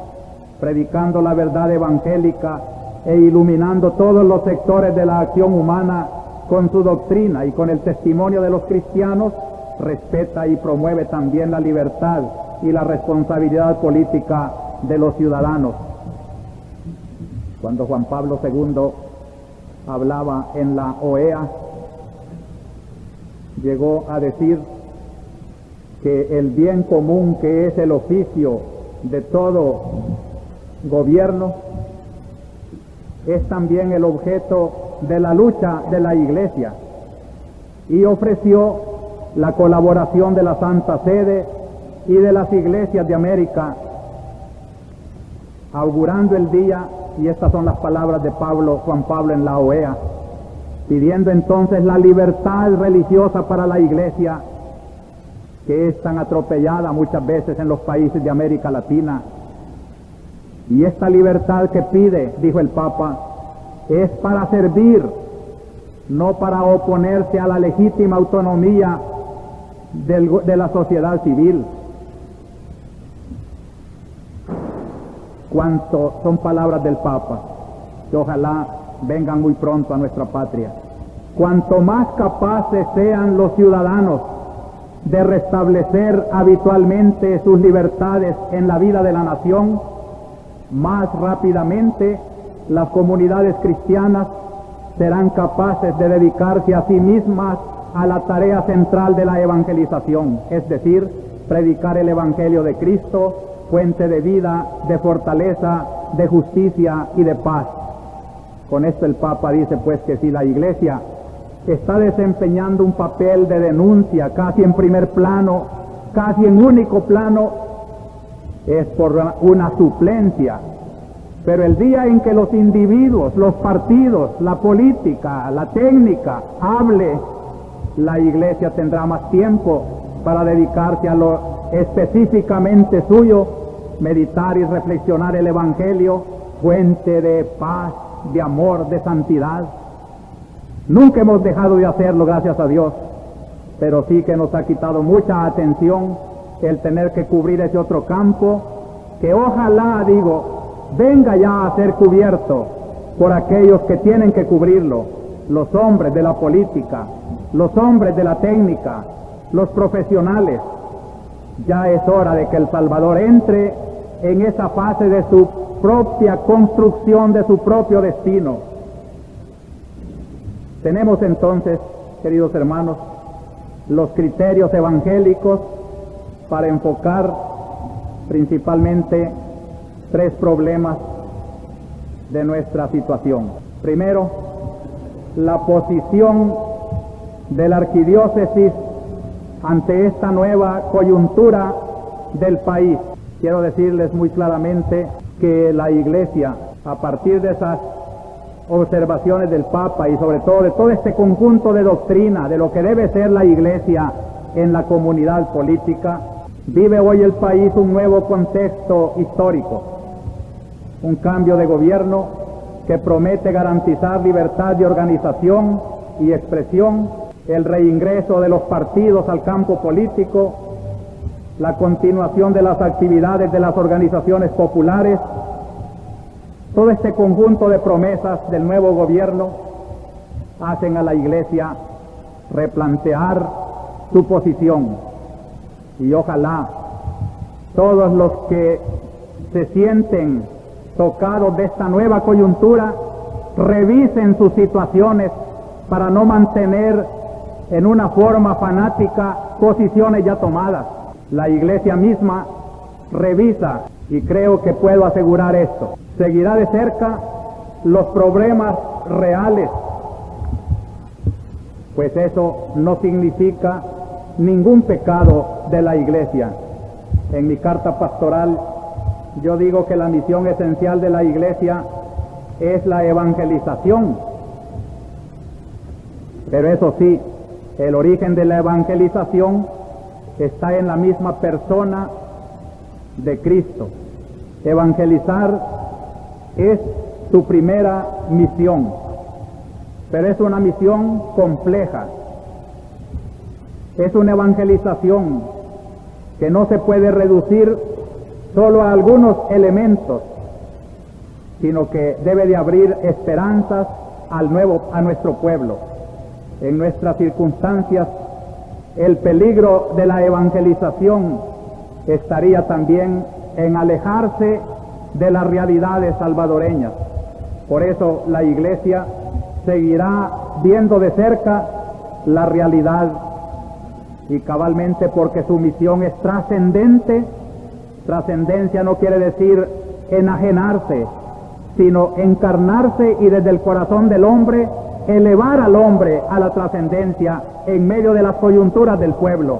Speaker 4: predicando la verdad evangélica e iluminando todos los sectores de la acción humana con su doctrina, y con el testimonio de los cristianos respeta y promueve también la libertad y la responsabilidad política de los ciudadanos. Cuando Juan Pablo II hablaba en la OEA, llegó a decir que el bien común, que es el oficio de todo gobierno, es también el objeto de la lucha de la iglesia, y ofreció la colaboración de la Santa Sede y de las iglesias de América, augurando el día, y estas son las palabras de Juan Pablo en la OEA, pidiendo entonces la libertad religiosa para la iglesia, que es tan atropellada muchas veces en los países de América Latina. Y esta libertad que pide, dijo el Papa, es para servir, no para oponerse a la legítima autonomía de la sociedad civil. Cuanto son palabras del Papa, que ojalá vengan muy pronto a nuestra patria. Cuanto más capaces sean los ciudadanos de restablecer habitualmente sus libertades en la vida de la nación, más rápidamente las comunidades cristianas serán capaces de dedicarse a sí mismas a la tarea central de la evangelización, es decir, predicar el Evangelio de Cristo, fuente de vida, de fortaleza, de justicia y de paz. Con esto el Papa dice pues que si la Iglesia está desempeñando un papel de denuncia casi en primer plano casi en único plano, es por una suplencia. Pero el día en que los individuos, los partidos, la política, la técnica hable, la Iglesia tendrá más tiempo para dedicarse a lo específicamente suyo, meditar y reflexionar el Evangelio, fuente de paz, de amor, de santidad. Nunca hemos dejado de hacerlo, gracias a Dios, pero sí que nos ha quitado mucha atención el tener que cubrir ese otro campo, que ojalá, venga ya a ser cubierto por aquellos que tienen que cubrirlo, los hombres de la política, los hombres de la técnica, los profesionales. Ya es hora de que El Salvador entre en esa fase de su propia construcción, de su propio destino. Tenemos entonces, queridos hermanos, los criterios evangélicos para enfocar principalmente 3 problemas de nuestra situación. Primero, la posición de la arquidiócesis ante esta nueva coyuntura del país. Quiero decirles muy claramente que la Iglesia, a partir de esas observaciones del Papa y sobre todo de todo este conjunto de doctrina de lo que debe ser la Iglesia en la comunidad política, vive hoy el país un nuevo contexto histórico, un cambio de gobierno que promete garantizar libertad de organización y expresión, el reingreso de los partidos al campo político, la continuación de las actividades de las organizaciones populares. Todo este conjunto de promesas del nuevo gobierno hacen a la Iglesia replantear su posición. Y ojalá todos los que se sienten tocados de esta nueva coyuntura revisen sus situaciones para no mantener en una forma fanática posiciones ya tomadas. La Iglesia misma revisa, y creo que puedo asegurar esto, seguirá de cerca los problemas reales, pues eso no significa ningún pecado de la Iglesia. En mi carta pastoral yo digo que la misión esencial de la Iglesia es la evangelización, pero eso sí, el origen de la evangelización está en la misma persona de Cristo. Evangelizar es su primera misión, pero es una misión compleja. Es una evangelización que no se puede reducir solo a algunos elementos, sino que debe de abrir esperanzas a nuestro pueblo. En nuestras circunstancias, el peligro de la evangelización estaría también en alejarse de las realidades salvadoreñas. Por eso la Iglesia seguirá viendo de cerca la realidad, y cabalmente porque su misión es trascendente. Trascendencia no quiere decir enajenarse, sino encarnarse y desde el corazón del hombre elevar al hombre a la trascendencia en medio de las coyunturas del pueblo.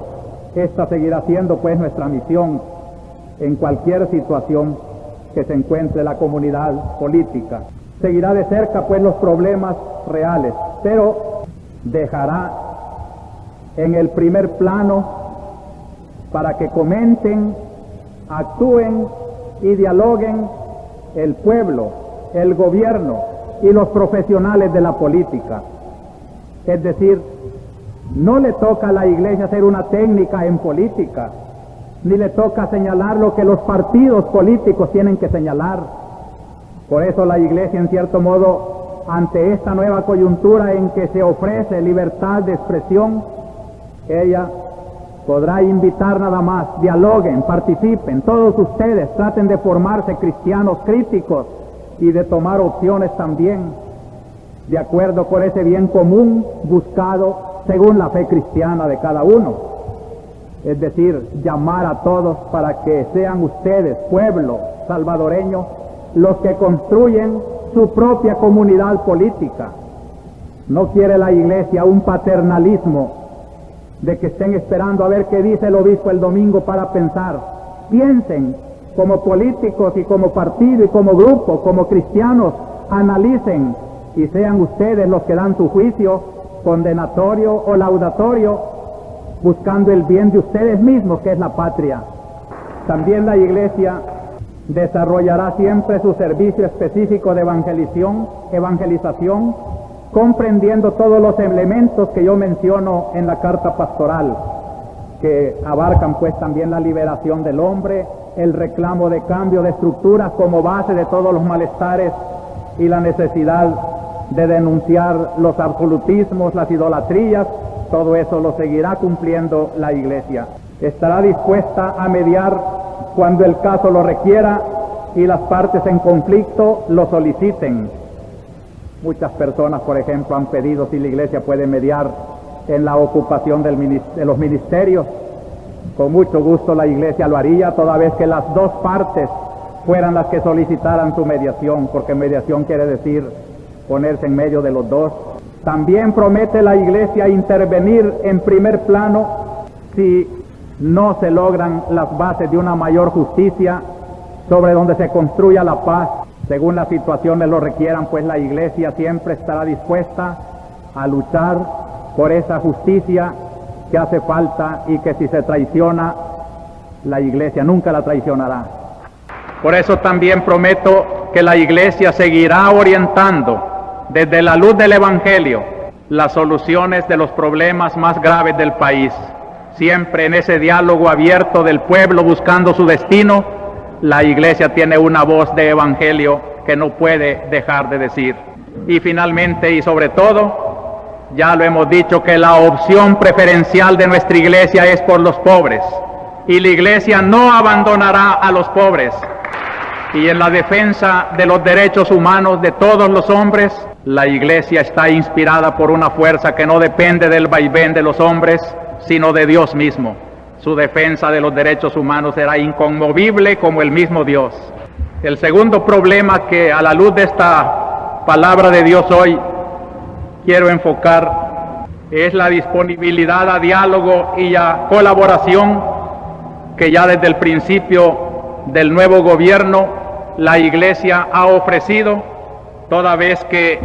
Speaker 4: Esta seguirá siendo pues nuestra misión en cualquier situación que se encuentre la comunidad política. Seguirá de cerca pues los problemas reales, pero dejará en el primer plano para que comenten, actúen y dialoguen el pueblo, el gobierno y los profesionales de la política. Es decir, no le toca a la Iglesia hacer una técnica en política, ni le toca señalar lo que los partidos políticos tienen que señalar. Por eso la Iglesia, en cierto modo, ante esta nueva coyuntura en que se ofrece libertad de expresión, ella podrá invitar nada más: dialoguen, participen, todos ustedes traten de formarse cristianos críticos y de tomar opciones también de acuerdo con ese bien común buscado según la fe cristiana de cada uno. Es decir, llamar a todos para que sean ustedes, pueblo salvadoreño, los que construyen su propia comunidad política. No quiere la Iglesia un paternalismo de que estén esperando a ver qué dice el obispo el domingo para pensar. Piensen como políticos y como partido y como grupo, como cristianos, analicen y sean ustedes los que dan su juicio condenatorio o laudatorio, buscando el bien de ustedes mismos, que es la patria. También la Iglesia desarrollará siempre su servicio específico de evangelización, comprendiendo todos los elementos que yo menciono en la carta pastoral, que abarcan pues también la liberación del hombre, el reclamo de cambio de estructuras como base de todos los malestares y la necesidad de denunciar los absolutismos, las idolatrías. Todo eso lo seguirá cumpliendo la Iglesia. Estará dispuesta a mediar cuando el caso lo requiera y las partes en conflicto lo soliciten. Muchas personas, por ejemplo, han pedido si la Iglesia puede mediar en la ocupación de los ministerios. Con mucho gusto la Iglesia lo haría, toda vez que las dos partes fueran las que solicitaran su mediación, porque mediación quiere decir ponerse en medio de los dos. También promete la Iglesia intervenir en primer plano si no se logran las bases de una mayor justicia sobre donde se construya la paz. Según las situaciones lo requieran, pues la Iglesia siempre estará dispuesta a luchar por esa justicia que hace falta y que si se traiciona, la Iglesia nunca la traicionará. Por eso también prometo que la Iglesia seguirá orientando desde la luz del Evangelio las soluciones de los problemas más graves del país. Siempre en ese diálogo abierto del pueblo buscando su destino, la Iglesia tiene una voz de Evangelio que no puede dejar de decir. Y finalmente y sobre todo, ya lo hemos dicho, que la opción preferencial de nuestra Iglesia es por los pobres, y la Iglesia no abandonará a los pobres. Y en la defensa de los derechos humanos de todos los hombres, la Iglesia está inspirada por una fuerza que no depende del vaivén de los hombres, sino de Dios mismo. Su defensa de los derechos humanos será inconmovible como el mismo Dios. El segundo problema que a la luz de esta palabra de Dios hoy quiero enfocar es la disponibilidad a diálogo y a colaboración que ya desde el principio del nuevo gobierno la Iglesia ha ofrecido, toda vez que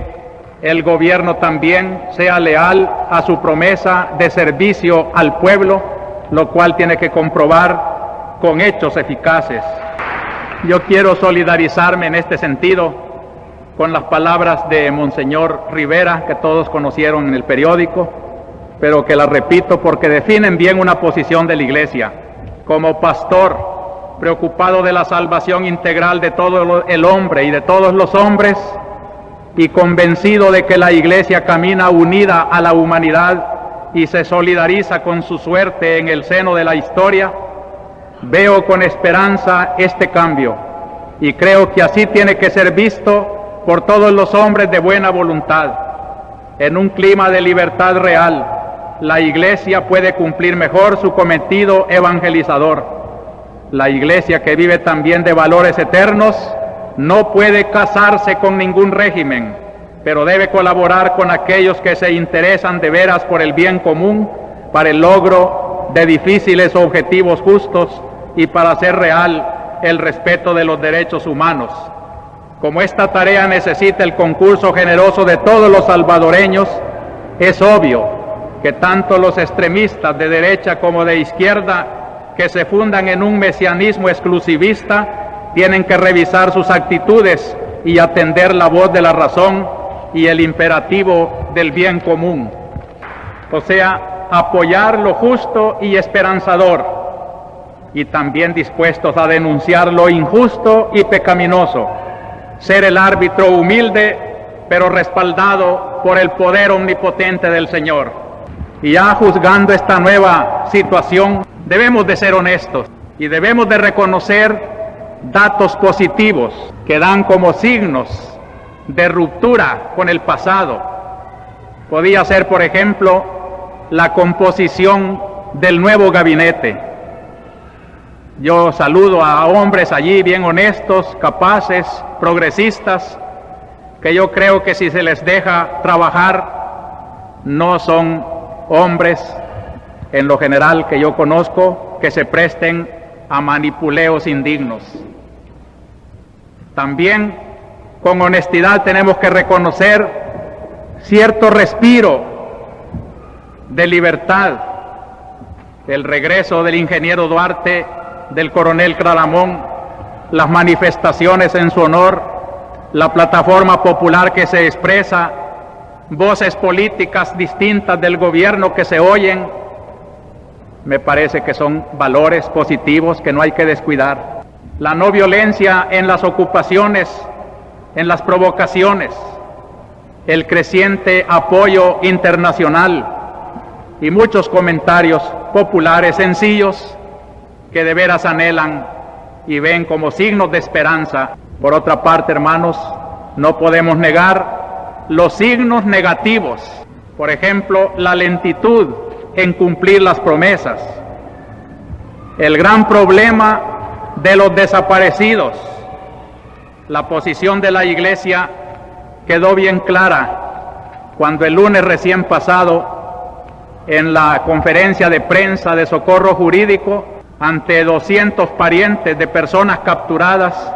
Speaker 4: el gobierno también sea leal a su promesa de servicio al pueblo, lo cual tiene que comprobar con hechos eficaces. Yo quiero solidarizarme en este sentido con las palabras de Monseñor Rivera, que todos conocieron en el periódico, pero que las repito porque definen bien una posición de la Iglesia. Como pastor, preocupado de la salvación integral de todo el hombre y de todos los hombres, y convencido de que la Iglesia camina unida a la humanidad y se solidariza con su suerte en el seno de la historia, veo con esperanza este cambio, y creo que así tiene que ser visto por todos los hombres de buena voluntad. En un clima de libertad real, la Iglesia puede cumplir mejor su cometido evangelizador. La Iglesia, que vive también de valores eternos, no puede casarse con ningún régimen, pero debe colaborar con aquellos que se interesan de veras por el bien común, para el logro de difíciles objetivos justos y para hacer real el respeto de los derechos humanos. Como esta tarea necesita el concurso generoso de todos los salvadoreños, es obvio que tanto los extremistas de derecha como de izquierda, que se fundan en un mesianismo exclusivista, tienen que revisar sus actitudes y atender la voz de la razón y el imperativo del bien común. O sea, apoyar lo justo y esperanzador, y también dispuestos a denunciar lo injusto y pecaminoso. Ser el árbitro humilde, pero respaldado por el poder omnipotente del Señor. Y ya juzgando esta nueva situación, debemos de ser honestos y debemos de reconocer datos positivos que dan como signos de ruptura con el pasado. Podía ser, por ejemplo, la composición del nuevo gabinete. Yo saludo a hombres allí bien honestos, capaces, progresistas, que yo creo que si se les deja trabajar, no son hombres
Speaker 2: en lo general que yo conozco, que se presten a manipuleos indignos. También con honestidad tenemos que reconocer cierto respiro de libertad, el regreso del ingeniero Duarte, del coronel Claramón, las manifestaciones en su honor, la plataforma popular que se expresa, voces políticas distintas del gobierno que se oyen. Me parece que son valores positivos que no hay que descuidar. La no violencia en las ocupaciones, en las provocaciones, el creciente apoyo internacional y muchos comentarios populares sencillos que de veras anhelan y ven como signos de esperanza. Por otra parte, hermanos, no podemos negar los signos negativos. Por ejemplo, la lentitud en cumplir las promesas, el gran problema de los desaparecidos. La posición de la Iglesia quedó bien clara cuando el lunes recién pasado, en la conferencia de prensa de Socorro Jurídico, ante 200 parientes de personas capturadas,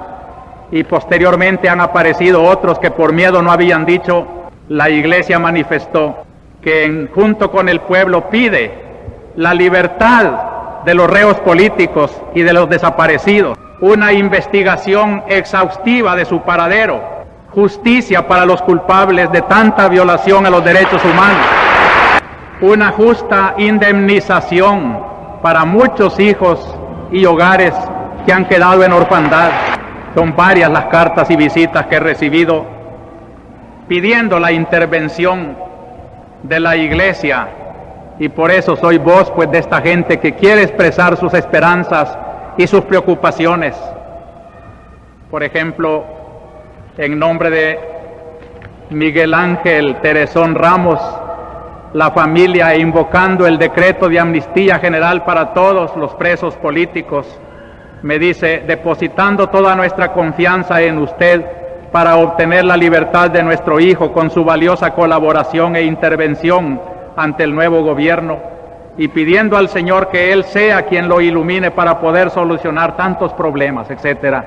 Speaker 2: y posteriormente han aparecido otros que por miedo no habían dicho, la Iglesia manifestó que junto con el pueblo pide la libertad de los reos políticos y de los desaparecidos, una investigación exhaustiva de su paradero, justicia para los culpables de tanta violación a los derechos humanos, una justa indemnización para muchos hijos y hogares que han quedado en orfandad. Son varias las cartas y visitas que he recibido pidiendo la intervención de la Iglesia, y por eso soy voz pues de esta gente que quiere expresar sus esperanzas y sus preocupaciones. Por ejemplo, en nombre de Miguel Ángel Teresón Ramos, la familia, invocando el decreto de amnistía general para todos los presos políticos, me dice, depositando toda nuestra confianza en usted para obtener la libertad de nuestro hijo con su valiosa colaboración e intervención ante el nuevo gobierno, y pidiendo al Señor que Él sea quien lo ilumine para poder solucionar tantos problemas, etcétera.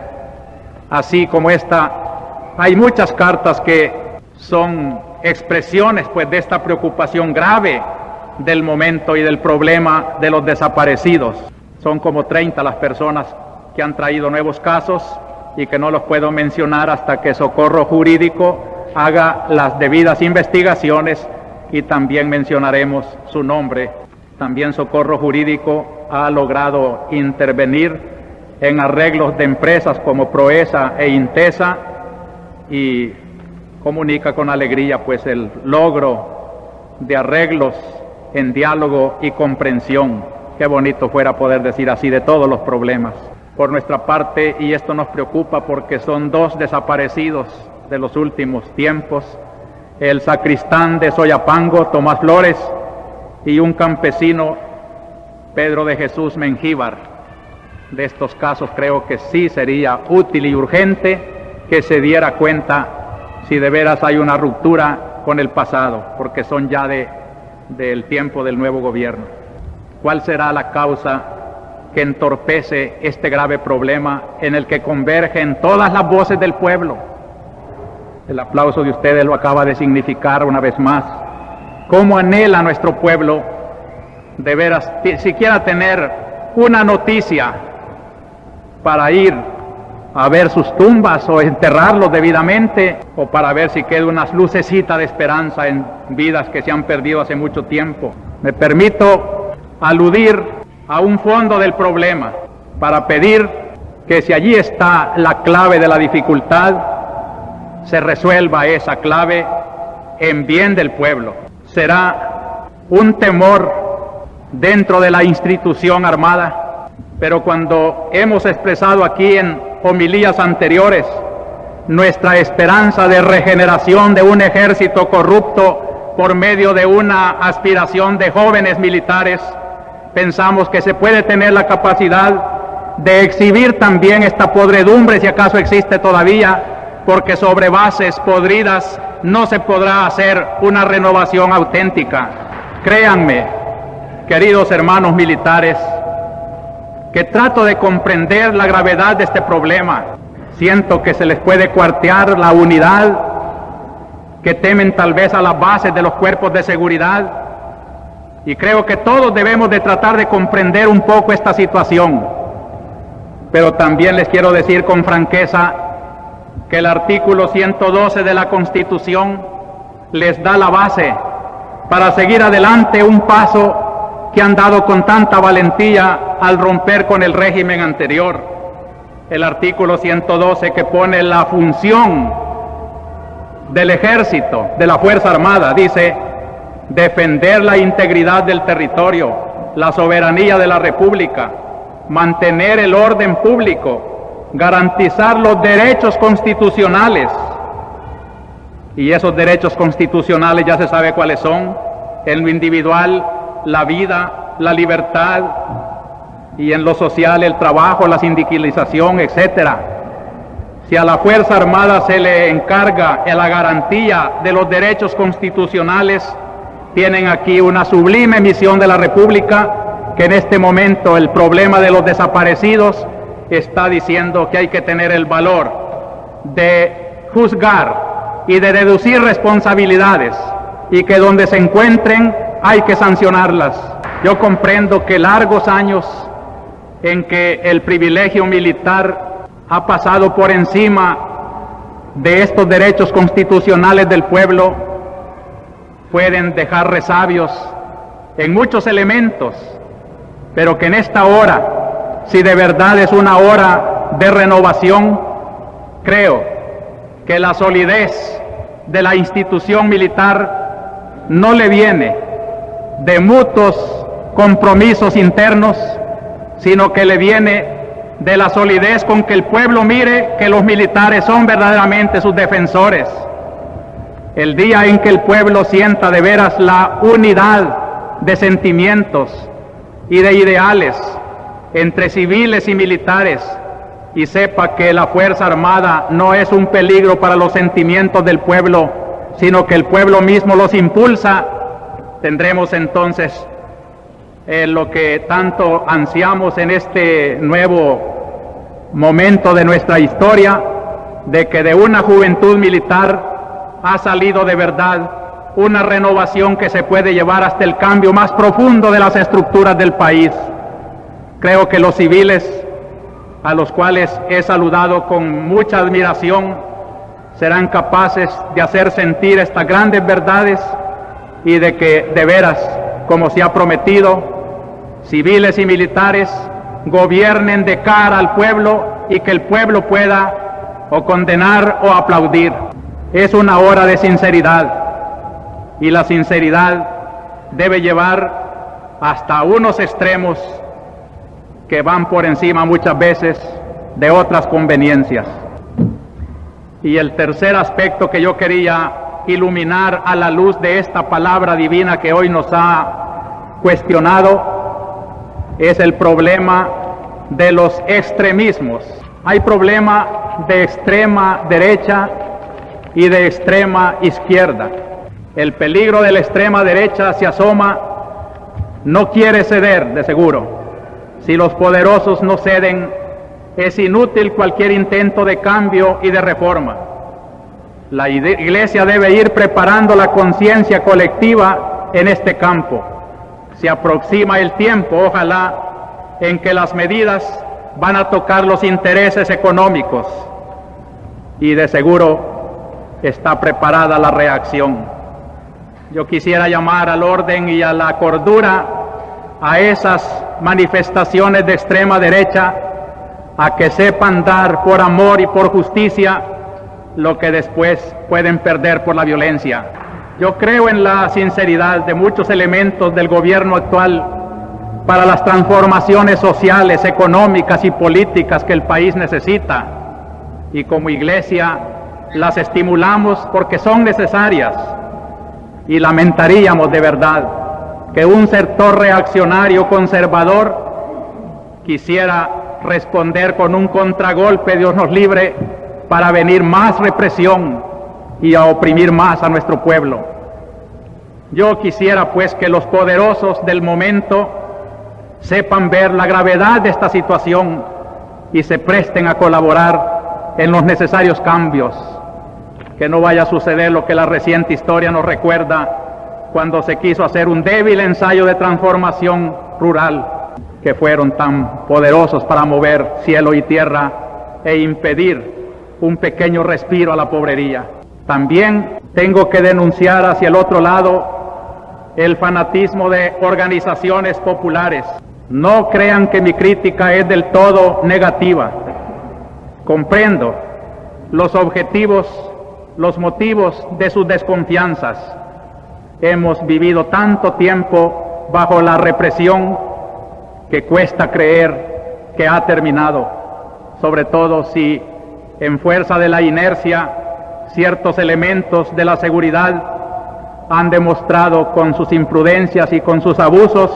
Speaker 2: Así como esta, hay muchas cartas que son expresiones pues de esta preocupación grave del momento y del problema de los desaparecidos. Son como 30 las personas que han traído nuevos casos y que no los puedo mencionar hasta que Socorro Jurídico haga las debidas investigaciones, y también mencionaremos su nombre. También Socorro Jurídico ha logrado intervenir en arreglos de empresas como Proesa e Intesa, y comunica con alegría pues el logro de arreglos en diálogo y comprensión. Qué bonito fuera poder decir así de todos los problemas. Por nuestra parte, y esto nos preocupa porque son 2 desaparecidos de los últimos tiempos, el sacristán de Soyapango, Tomás Flores, y un campesino, Pedro de Jesús Mengíbar. De estos casos creo que sí sería útil y urgente que se diera cuenta si de veras hay una ruptura con el pasado, porque son ya del tiempo del nuevo gobierno. ¿Cuál será la causa que entorpece este grave problema en el que convergen todas las voces del pueblo? El aplauso de ustedes lo acaba de significar una vez más. ¿Cómo anhela nuestro pueblo de veras siquiera tener una noticia para ir a ver sus tumbas o enterrarlos debidamente, o para ver si queda una lucecita de esperanza en vidas que se han perdido hace mucho tiempo? Me permito aludir a un fondo del problema para pedir que si allí está la clave de la dificultad, se resuelva esa clave en bien del pueblo. Será un temor dentro de la institución armada, pero cuando hemos expresado aquí en homilías anteriores nuestra esperanza de regeneración de un ejército corrupto por medio de una aspiración de jóvenes militares, pensamos que se puede tener la capacidad de exhibir también esta podredumbre, si acaso existe todavía, porque sobre bases podridas no se podrá hacer una renovación auténtica. Créanme, queridos hermanos militares, que trato de comprender la gravedad de este problema. Siento que se les puede cuartear la unidad, que temen tal vez a las bases de los cuerpos de seguridad, y creo que todos debemos de tratar de comprender un poco esta situación. Pero también les quiero decir con franqueza que el artículo 112 de la Constitución les da la base para seguir adelante un paso que han dado con tanta valentía al romper con el régimen anterior. El artículo 112 que pone la función del ejército, de la Fuerza Armada, dice: defender la integridad del territorio, la soberanía de la República, mantener el orden público, garantizar los derechos constitucionales. Y esos derechos constitucionales ya se sabe cuáles son: en lo individual, la vida, la libertad, y en lo social, el trabajo, la sindicalización, etcétera. Si a la Fuerza Armada se le encarga la garantía de los derechos constitucionales, tienen aquí una sublime misión de la República, que en este momento el problema de los desaparecidos está diciendo que hay que tener el valor de juzgar y de deducir responsabilidades, y que donde se encuentren hay que sancionarlas. Yo comprendo que largos años en que el privilegio militar ha pasado por encima de estos derechos constitucionales del pueblo pueden dejar resabios en muchos elementos, pero que en esta hora, si de verdad es una hora de renovación, creo que la solidez de la institución militar no le viene de mutuos compromisos internos, sino que le viene de la solidez con que el pueblo mire que los militares son verdaderamente sus defensores. El día en que el pueblo sienta de veras la unidad de sentimientos y de ideales entre civiles y militares, y sepa que la Fuerza Armada no es un peligro para los sentimientos del pueblo, sino que el pueblo mismo los impulsa, tendremos entonces lo que tanto ansiamos en este nuevo momento de nuestra historia, de que de una juventud militar ha salido de verdad una renovación que se puede llevar hasta el cambio más profundo de las estructuras del país. Creo que los civiles, a los cuales he saludado con mucha admiración, serán capaces de hacer sentir estas grandes verdades, y de que de veras, como se ha prometido, civiles y militares gobiernen de cara al pueblo, y que el pueblo pueda o condenar o aplaudir. Es una hora de sinceridad, y la sinceridad debe llevar hasta unos extremos que van por encima muchas veces de otras conveniencias. Y el tercer aspecto que yo quería iluminar a la luz de esta palabra divina que hoy nos ha cuestionado es el problema de los extremismos. Hay problema de extrema derecha y de extrema izquierda. El peligro de la extrema derecha se asoma, no quiere ceder, de seguro. Si los poderosos no ceden, es inútil cualquier intento de cambio y de reforma. La Iglesia debe ir preparando la conciencia colectiva en este campo. Se aproxima el tiempo, ojalá, en que las medidas van a tocar los intereses económicos, y de seguro está preparada la reacción. Yo quisiera llamar al orden y a la cordura a esas manifestaciones de extrema derecha, a que sepan dar por amor y por justicia lo que después pueden perder por la violencia. Yo creo en la sinceridad de muchos elementos del gobierno actual para las transformaciones sociales, económicas y políticas que el país necesita, y como Iglesia las estimulamos porque son necesarias, y lamentaríamos de verdad que un sector reaccionario conservador quisiera responder con un contragolpe, Dios nos libre, para venir más represión y a oprimir más a nuestro pueblo. Yo quisiera pues que los poderosos del momento sepan ver la gravedad de esta situación y se presten a colaborar en los necesarios cambios, que no vaya a suceder lo que la reciente historia nos recuerda cuando se quiso hacer un débil ensayo de transformación rural, que fueron tan poderosos para mover cielo y tierra e impedir un pequeño respiro a la pobrería. También tengo que denunciar hacia el otro lado el fanatismo de organizaciones populares. No crean que mi crítica es del todo negativa. Comprendo los objetivos, los motivos de sus desconfianzas. Hemos vivido tanto tiempo bajo la represión que cuesta creer que ha terminado, sobre todo si en fuerza de la inercia ciertos elementos de la seguridad han demostrado con sus imprudencias y con sus abusos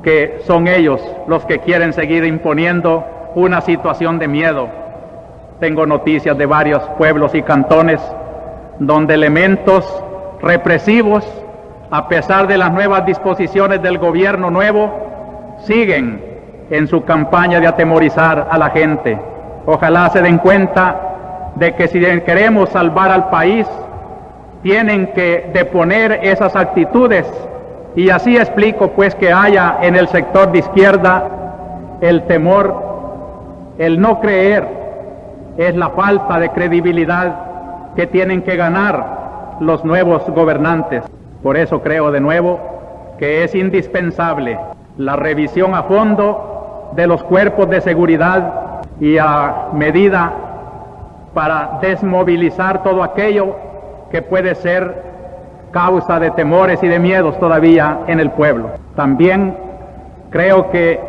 Speaker 2: que son ellos los que quieren seguir imponiendo una situación de miedo. Tengo noticias de varios pueblos y cantones donde elementos represivos, a pesar de las nuevas disposiciones del gobierno nuevo, siguen en su campaña de atemorizar a la gente. Ojalá se den cuenta de que si queremos salvar al país, tienen que deponer esas actitudes, y así explico pues que haya en el sector de izquierda el temor, el no creer, es la falta de credibilidad que tienen que ganar los nuevos gobernantes. Por eso creo de nuevo que es indispensable la revisión a fondo de los cuerpos de seguridad y a medida para desmovilizar todo aquello que puede ser causa de temores y de miedos todavía en el pueblo. También creo que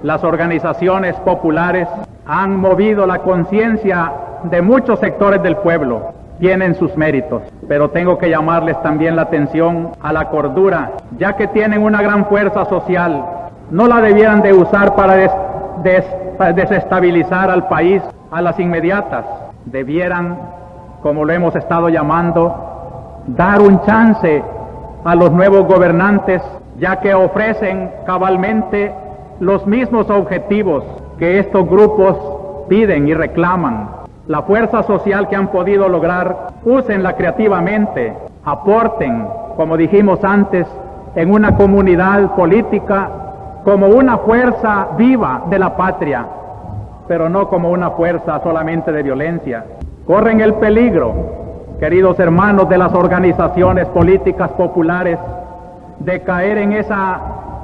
Speaker 2: las organizaciones populares han movido la conciencia de muchos sectores del pueblo, tienen sus méritos, pero tengo que llamarles también la atención a la cordura, ya que tienen una gran fuerza social. No la debieran de usar para desestabilizar al país a las inmediatas. Debieran, como lo hemos estado llamando, dar un chance a los nuevos gobernantes, ya que ofrecen cabalmente los mismos objetivos que estos grupos piden y reclaman. La fuerza social que han podido lograr, úsenla creativamente, aporten, como dijimos antes, en una comunidad política como una fuerza viva de la patria, pero no como una fuerza solamente de violencia. Corren el peligro, queridos hermanos de las organizaciones políticas populares, de caer en esa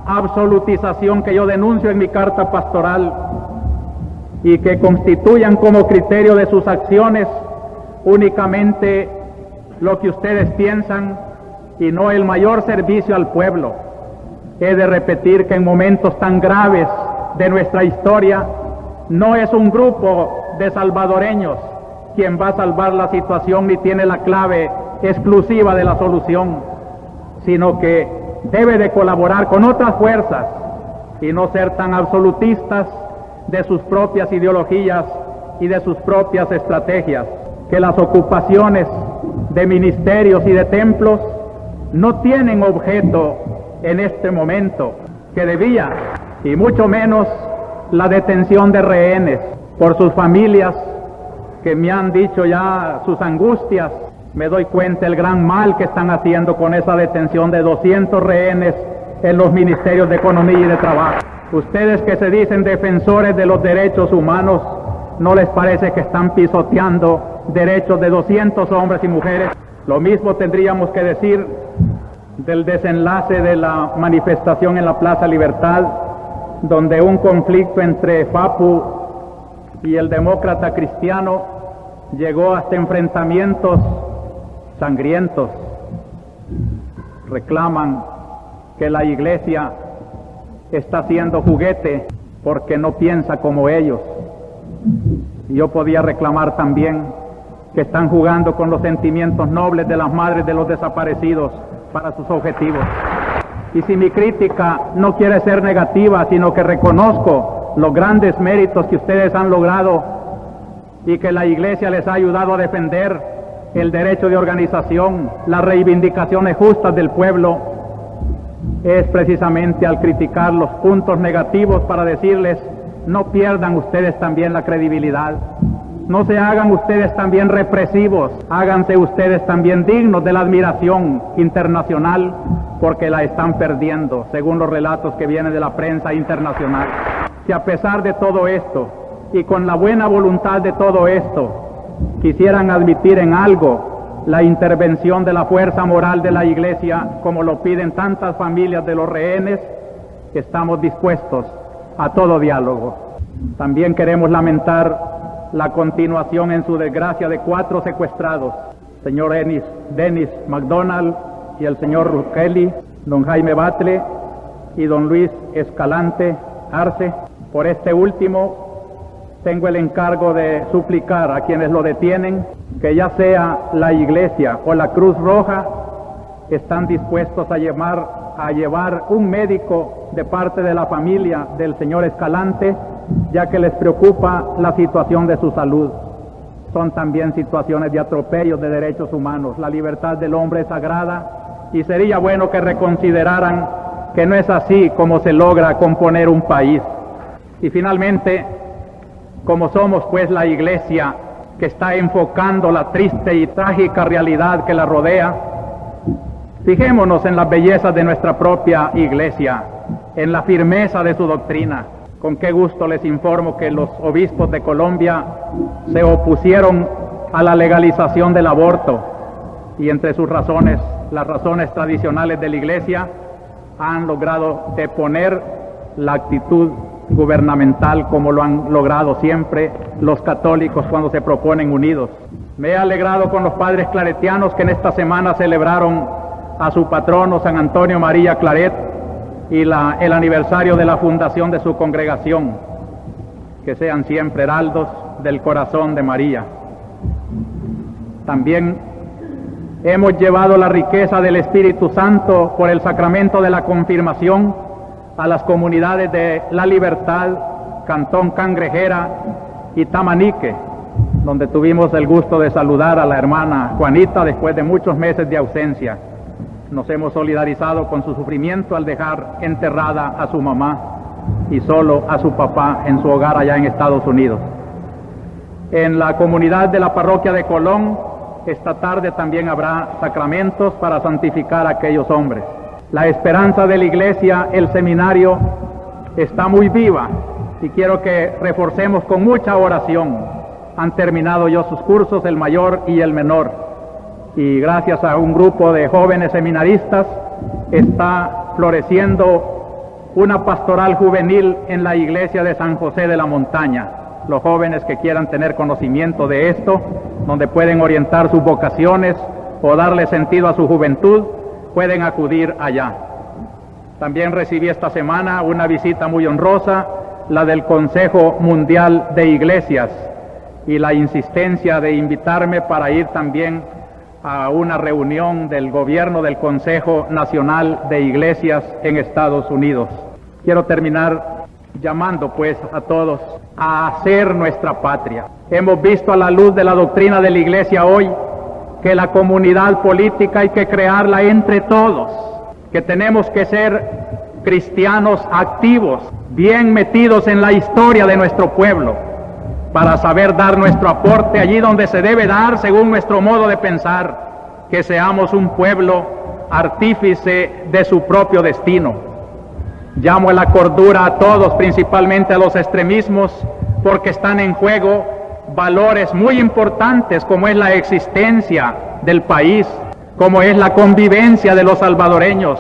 Speaker 2: absolutización que yo denuncio en mi carta pastoral y que constituyan como criterio de sus acciones únicamente lo que ustedes piensan y no el mayor servicio al pueblo. He de repetir que en momentos tan graves de nuestra historia no es un grupo de salvadoreños quien va a salvar la situación ni tiene la clave exclusiva de la solución, sino que debe de colaborar con otras fuerzas y no ser tan absolutistas de sus propias ideologías y de sus propias estrategias, que las ocupaciones de ministerios y de templos no tienen objeto en este momento que debía, y mucho menos la detención de rehenes por sus familias, que me han dicho ya sus angustias. Me doy cuenta el gran mal que están haciendo con esa detención de 200 rehenes en los ministerios de Economía y de Trabajo. Ustedes que se dicen defensores de los derechos humanos, ¿no les parece que están pisoteando derechos de 200 hombres y mujeres? Lo mismo tendríamos que decir del desenlace de la manifestación en la Plaza Libertad, donde un conflicto entre FAPU y el demócrata cristiano llegó hasta enfrentamientos sangrientos. Reclaman que la iglesia está siendo juguete porque no piensa como ellos. Yo podía reclamar también que están jugando con los sentimientos nobles de las madres de los desaparecidos para sus objetivos. Y si mi crítica no quiere ser negativa, sino que reconozco los grandes méritos que ustedes han logrado y que la iglesia les ha ayudado a defender,
Speaker 4: el derecho de organización, las reivindicaciones justas del pueblo, es precisamente al criticar los puntos negativos para decirles: no pierdan ustedes también la credibilidad, no se hagan ustedes también represivos, háganse ustedes también dignos de la admiración internacional, porque la están perdiendo, según los relatos que vienen de la prensa internacional. Si a pesar de todo esto, y con la buena voluntad de todo esto, quisieran admitir en algo la intervención de la fuerza moral de la Iglesia, como lo piden tantas familias de los rehenes, estamos dispuestos a todo diálogo. También queremos lamentar la continuación en su desgracia de 4 secuestrados, señor Dennis McDonald y el señor Rukeli, don Jaime Batle y don Luis Escalante Arce. Por este último, tengo el encargo de suplicar a quienes lo detienen que ya sea la Iglesia o la Cruz Roja están dispuestos a llevar un médico de parte de la familia del señor Escalante, ya que les preocupa la situación de su salud. Son también situaciones de atropellos de derechos humanos. La libertad del hombre es sagrada y sería bueno que reconsideraran que no es así como se logra componer un país. Y finalmente, como somos pues la Iglesia que está enfocando la triste y trágica realidad que la rodea, fijémonos en las bellezas de nuestra propia Iglesia, en la firmeza de su doctrina. Con qué gusto les informo que los obispos de Colombia se opusieron a la legalización del aborto, y entre sus razones, las razones tradicionales de la Iglesia, han logrado deponer la actitud gubernamental, como lo han logrado siempre los católicos cuando se proponen unidos. Me he alegrado con los padres claretianos que en esta semana celebraron a su patrono San Antonio María Claret y el aniversario de la fundación de su congregación. Que sean siempre heraldos del corazón de María. También hemos llevado la riqueza del Espíritu Santo por el sacramento de la confirmación a las comunidades de La Libertad, Cantón Cangrejera y Tamanique, donde tuvimos el gusto de saludar a la hermana Juanita después de muchos meses de ausencia. Nos hemos solidarizado con su sufrimiento al dejar enterrada a su mamá y solo a su papá en su hogar allá en Estados Unidos. En la comunidad de la parroquia de Colón, esta tarde también habrá sacramentos para santificar a aquellos hombres. La esperanza de la Iglesia, el seminario, está muy viva y quiero que reforcemos con mucha oración. Han terminado ya sus cursos, el mayor y el menor, y gracias a un grupo de jóvenes seminaristas está floreciendo una pastoral juvenil en la iglesia de San José de la Montaña. Los jóvenes que quieran tener conocimiento de esto, donde pueden orientar sus vocaciones o darle sentido a su juventud, pueden acudir allá. También recibí esta semana una visita muy honrosa, la del Consejo Mundial de Iglesias, y la insistencia de invitarme para ir también a una reunión del gobierno del Consejo Nacional de Iglesias en Estados Unidos. Quiero terminar llamando pues a todos a hacer nuestra patria. Hemos visto a la luz de la doctrina de la Iglesia hoy que la comunidad política hay que crearla entre todos, que tenemos que ser cristianos activos, bien metidos en la historia de nuestro pueblo, para saber dar nuestro aporte allí donde se debe dar según nuestro modo de pensar, que seamos un pueblo artífice de su propio destino. Llamo a la cordura a todos, principalmente a los extremismos, porque están en juego valores muy importantes como es la existencia del país, como es la convivencia de los salvadoreños,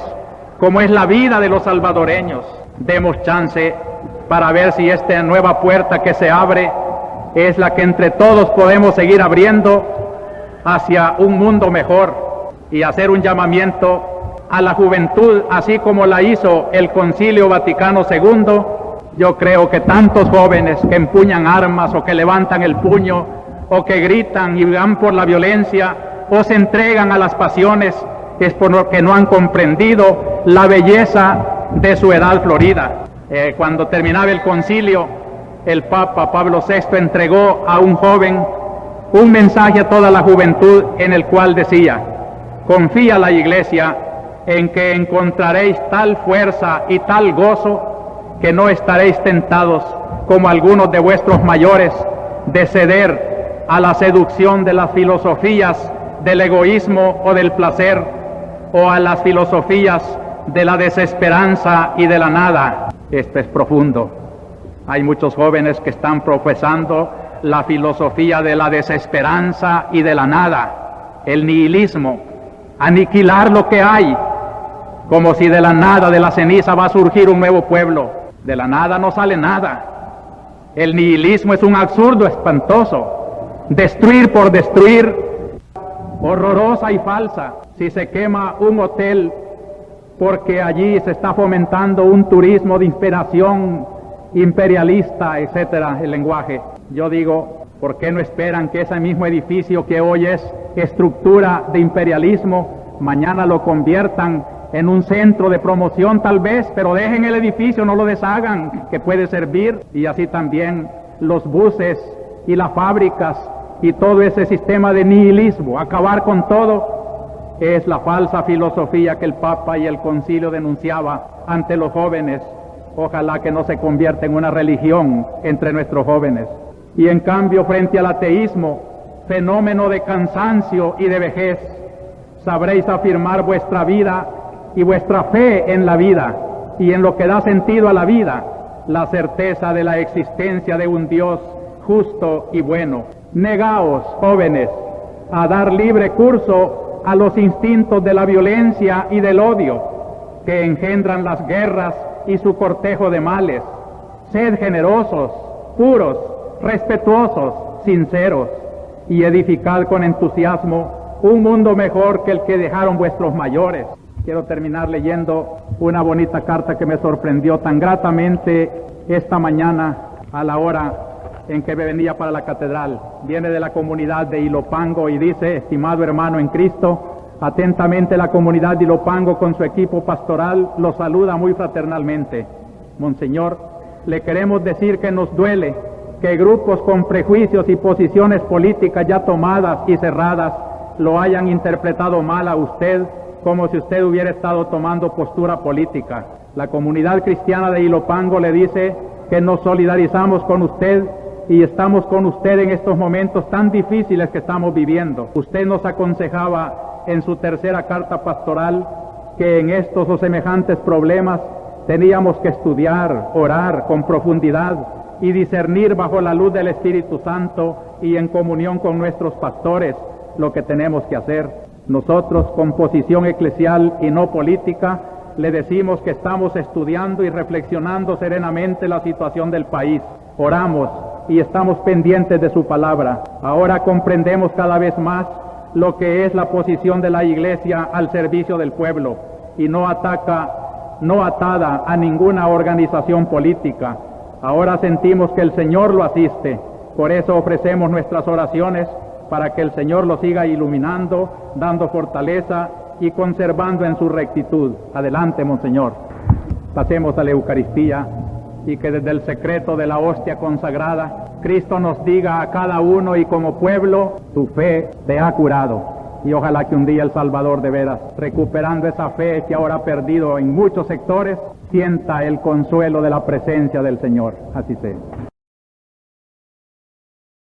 Speaker 4: como es la vida de los salvadoreños. Demos chance para ver si esta nueva puerta que se abre es la que entre todos podemos seguir abriendo hacia un mundo mejor, y hacer un llamamiento a la juventud, así como la hizo el Concilio Vaticano II. Yo creo que tantos jóvenes que empuñan armas o que levantan el puño o que gritan y van por la violencia o se entregan a las pasiones es porque no han comprendido la belleza de su edad florida. Cuando terminaba el concilio, el Papa Pablo VI entregó a un joven
Speaker 2: un mensaje a toda la juventud en el cual decía: confía la Iglesia en que encontraréis tal fuerza y tal gozo que no estaréis tentados, como algunos de vuestros mayores, de ceder a la seducción de las filosofías del egoísmo o del placer, o a las filosofías de la desesperanza y de la nada. Esto es profundo. Hay muchos jóvenes que están profesando la filosofía de la desesperanza y de la nada, el nihilismo, aniquilar lo que hay, como si de la nada, de la ceniza, va a surgir un nuevo pueblo. De la nada no sale nada. El nihilismo es un absurdo espantoso, destruir por destruir, horrorosa y falsa. Si se quema un hotel porque allí se está fomentando un turismo de inspiración imperialista, etcétera, el lenguaje. Yo digo, ¿por qué no esperan que ese mismo edificio que hoy es estructura de imperialismo, mañana lo conviertan en un centro de promoción tal vez, pero dejen el edificio, no lo deshagan, que puede servir? Y así también los buses y las fábricas y todo ese sistema de nihilismo, acabar con todo, es la falsa filosofía que el Papa y el Concilio denunciaba ante los jóvenes. Ojalá que no se convierta en una religión entre nuestros jóvenes. Y en cambio, frente al ateísmo, fenómeno de cansancio y de vejez, sabréis afirmar vuestra vida y vuestra fe en la vida y en lo que da sentido a la vida, la certeza de la existencia de un Dios justo y bueno. Negaos, jóvenes, a dar libre curso a los instintos de la violencia y del odio que engendran las guerras y su cortejo de males. Sed generosos, puros, respetuosos, sinceros, y edificad con entusiasmo un mundo mejor que el que dejaron vuestros mayores. Quiero terminar leyendo una bonita carta que me sorprendió tan gratamente esta mañana a la hora en que me venía para la catedral. Viene de la comunidad de Ilopango y dice: estimado hermano en Cristo, atentamente la comunidad de Ilopango con su equipo pastoral lo saluda muy fraternalmente. Monseñor, le queremos decir que nos duele que grupos con prejuicios y posiciones políticas ya tomadas y cerradas lo hayan interpretado mal a usted, como si usted hubiera estado tomando postura política. La comunidad cristiana de Ilopango le dice que nos solidarizamos con usted y estamos con usted en estos momentos tan difíciles que estamos viviendo. Usted nos aconsejaba en su tercera carta pastoral que en estos o semejantes problemas teníamos que estudiar, orar con profundidad y discernir bajo la luz del Espíritu Santo y en comunión con nuestros pastores lo que tenemos que hacer. Nosotros, con posición eclesial y no política, le decimos que estamos estudiando y reflexionando serenamente la situación del país. Oramos y estamos pendientes de su palabra. Ahora comprendemos cada vez más lo que es la posición de la Iglesia al servicio del pueblo y no atada a ninguna organización política. Ahora sentimos que el Señor lo asiste, por eso ofrecemos nuestras oraciones para que el Señor lo siga iluminando, dando fortaleza y conservando en su rectitud. Adelante, Monseñor. Pasemos a la Eucaristía y que desde el secreto de la hostia consagrada, Cristo nos diga a cada uno y como pueblo: tu fe te ha curado. Y ojalá que un día el Salvador, de veras, recuperando esa fe que ahora ha perdido en muchos sectores, sienta el consuelo de la presencia del Señor. Así sea.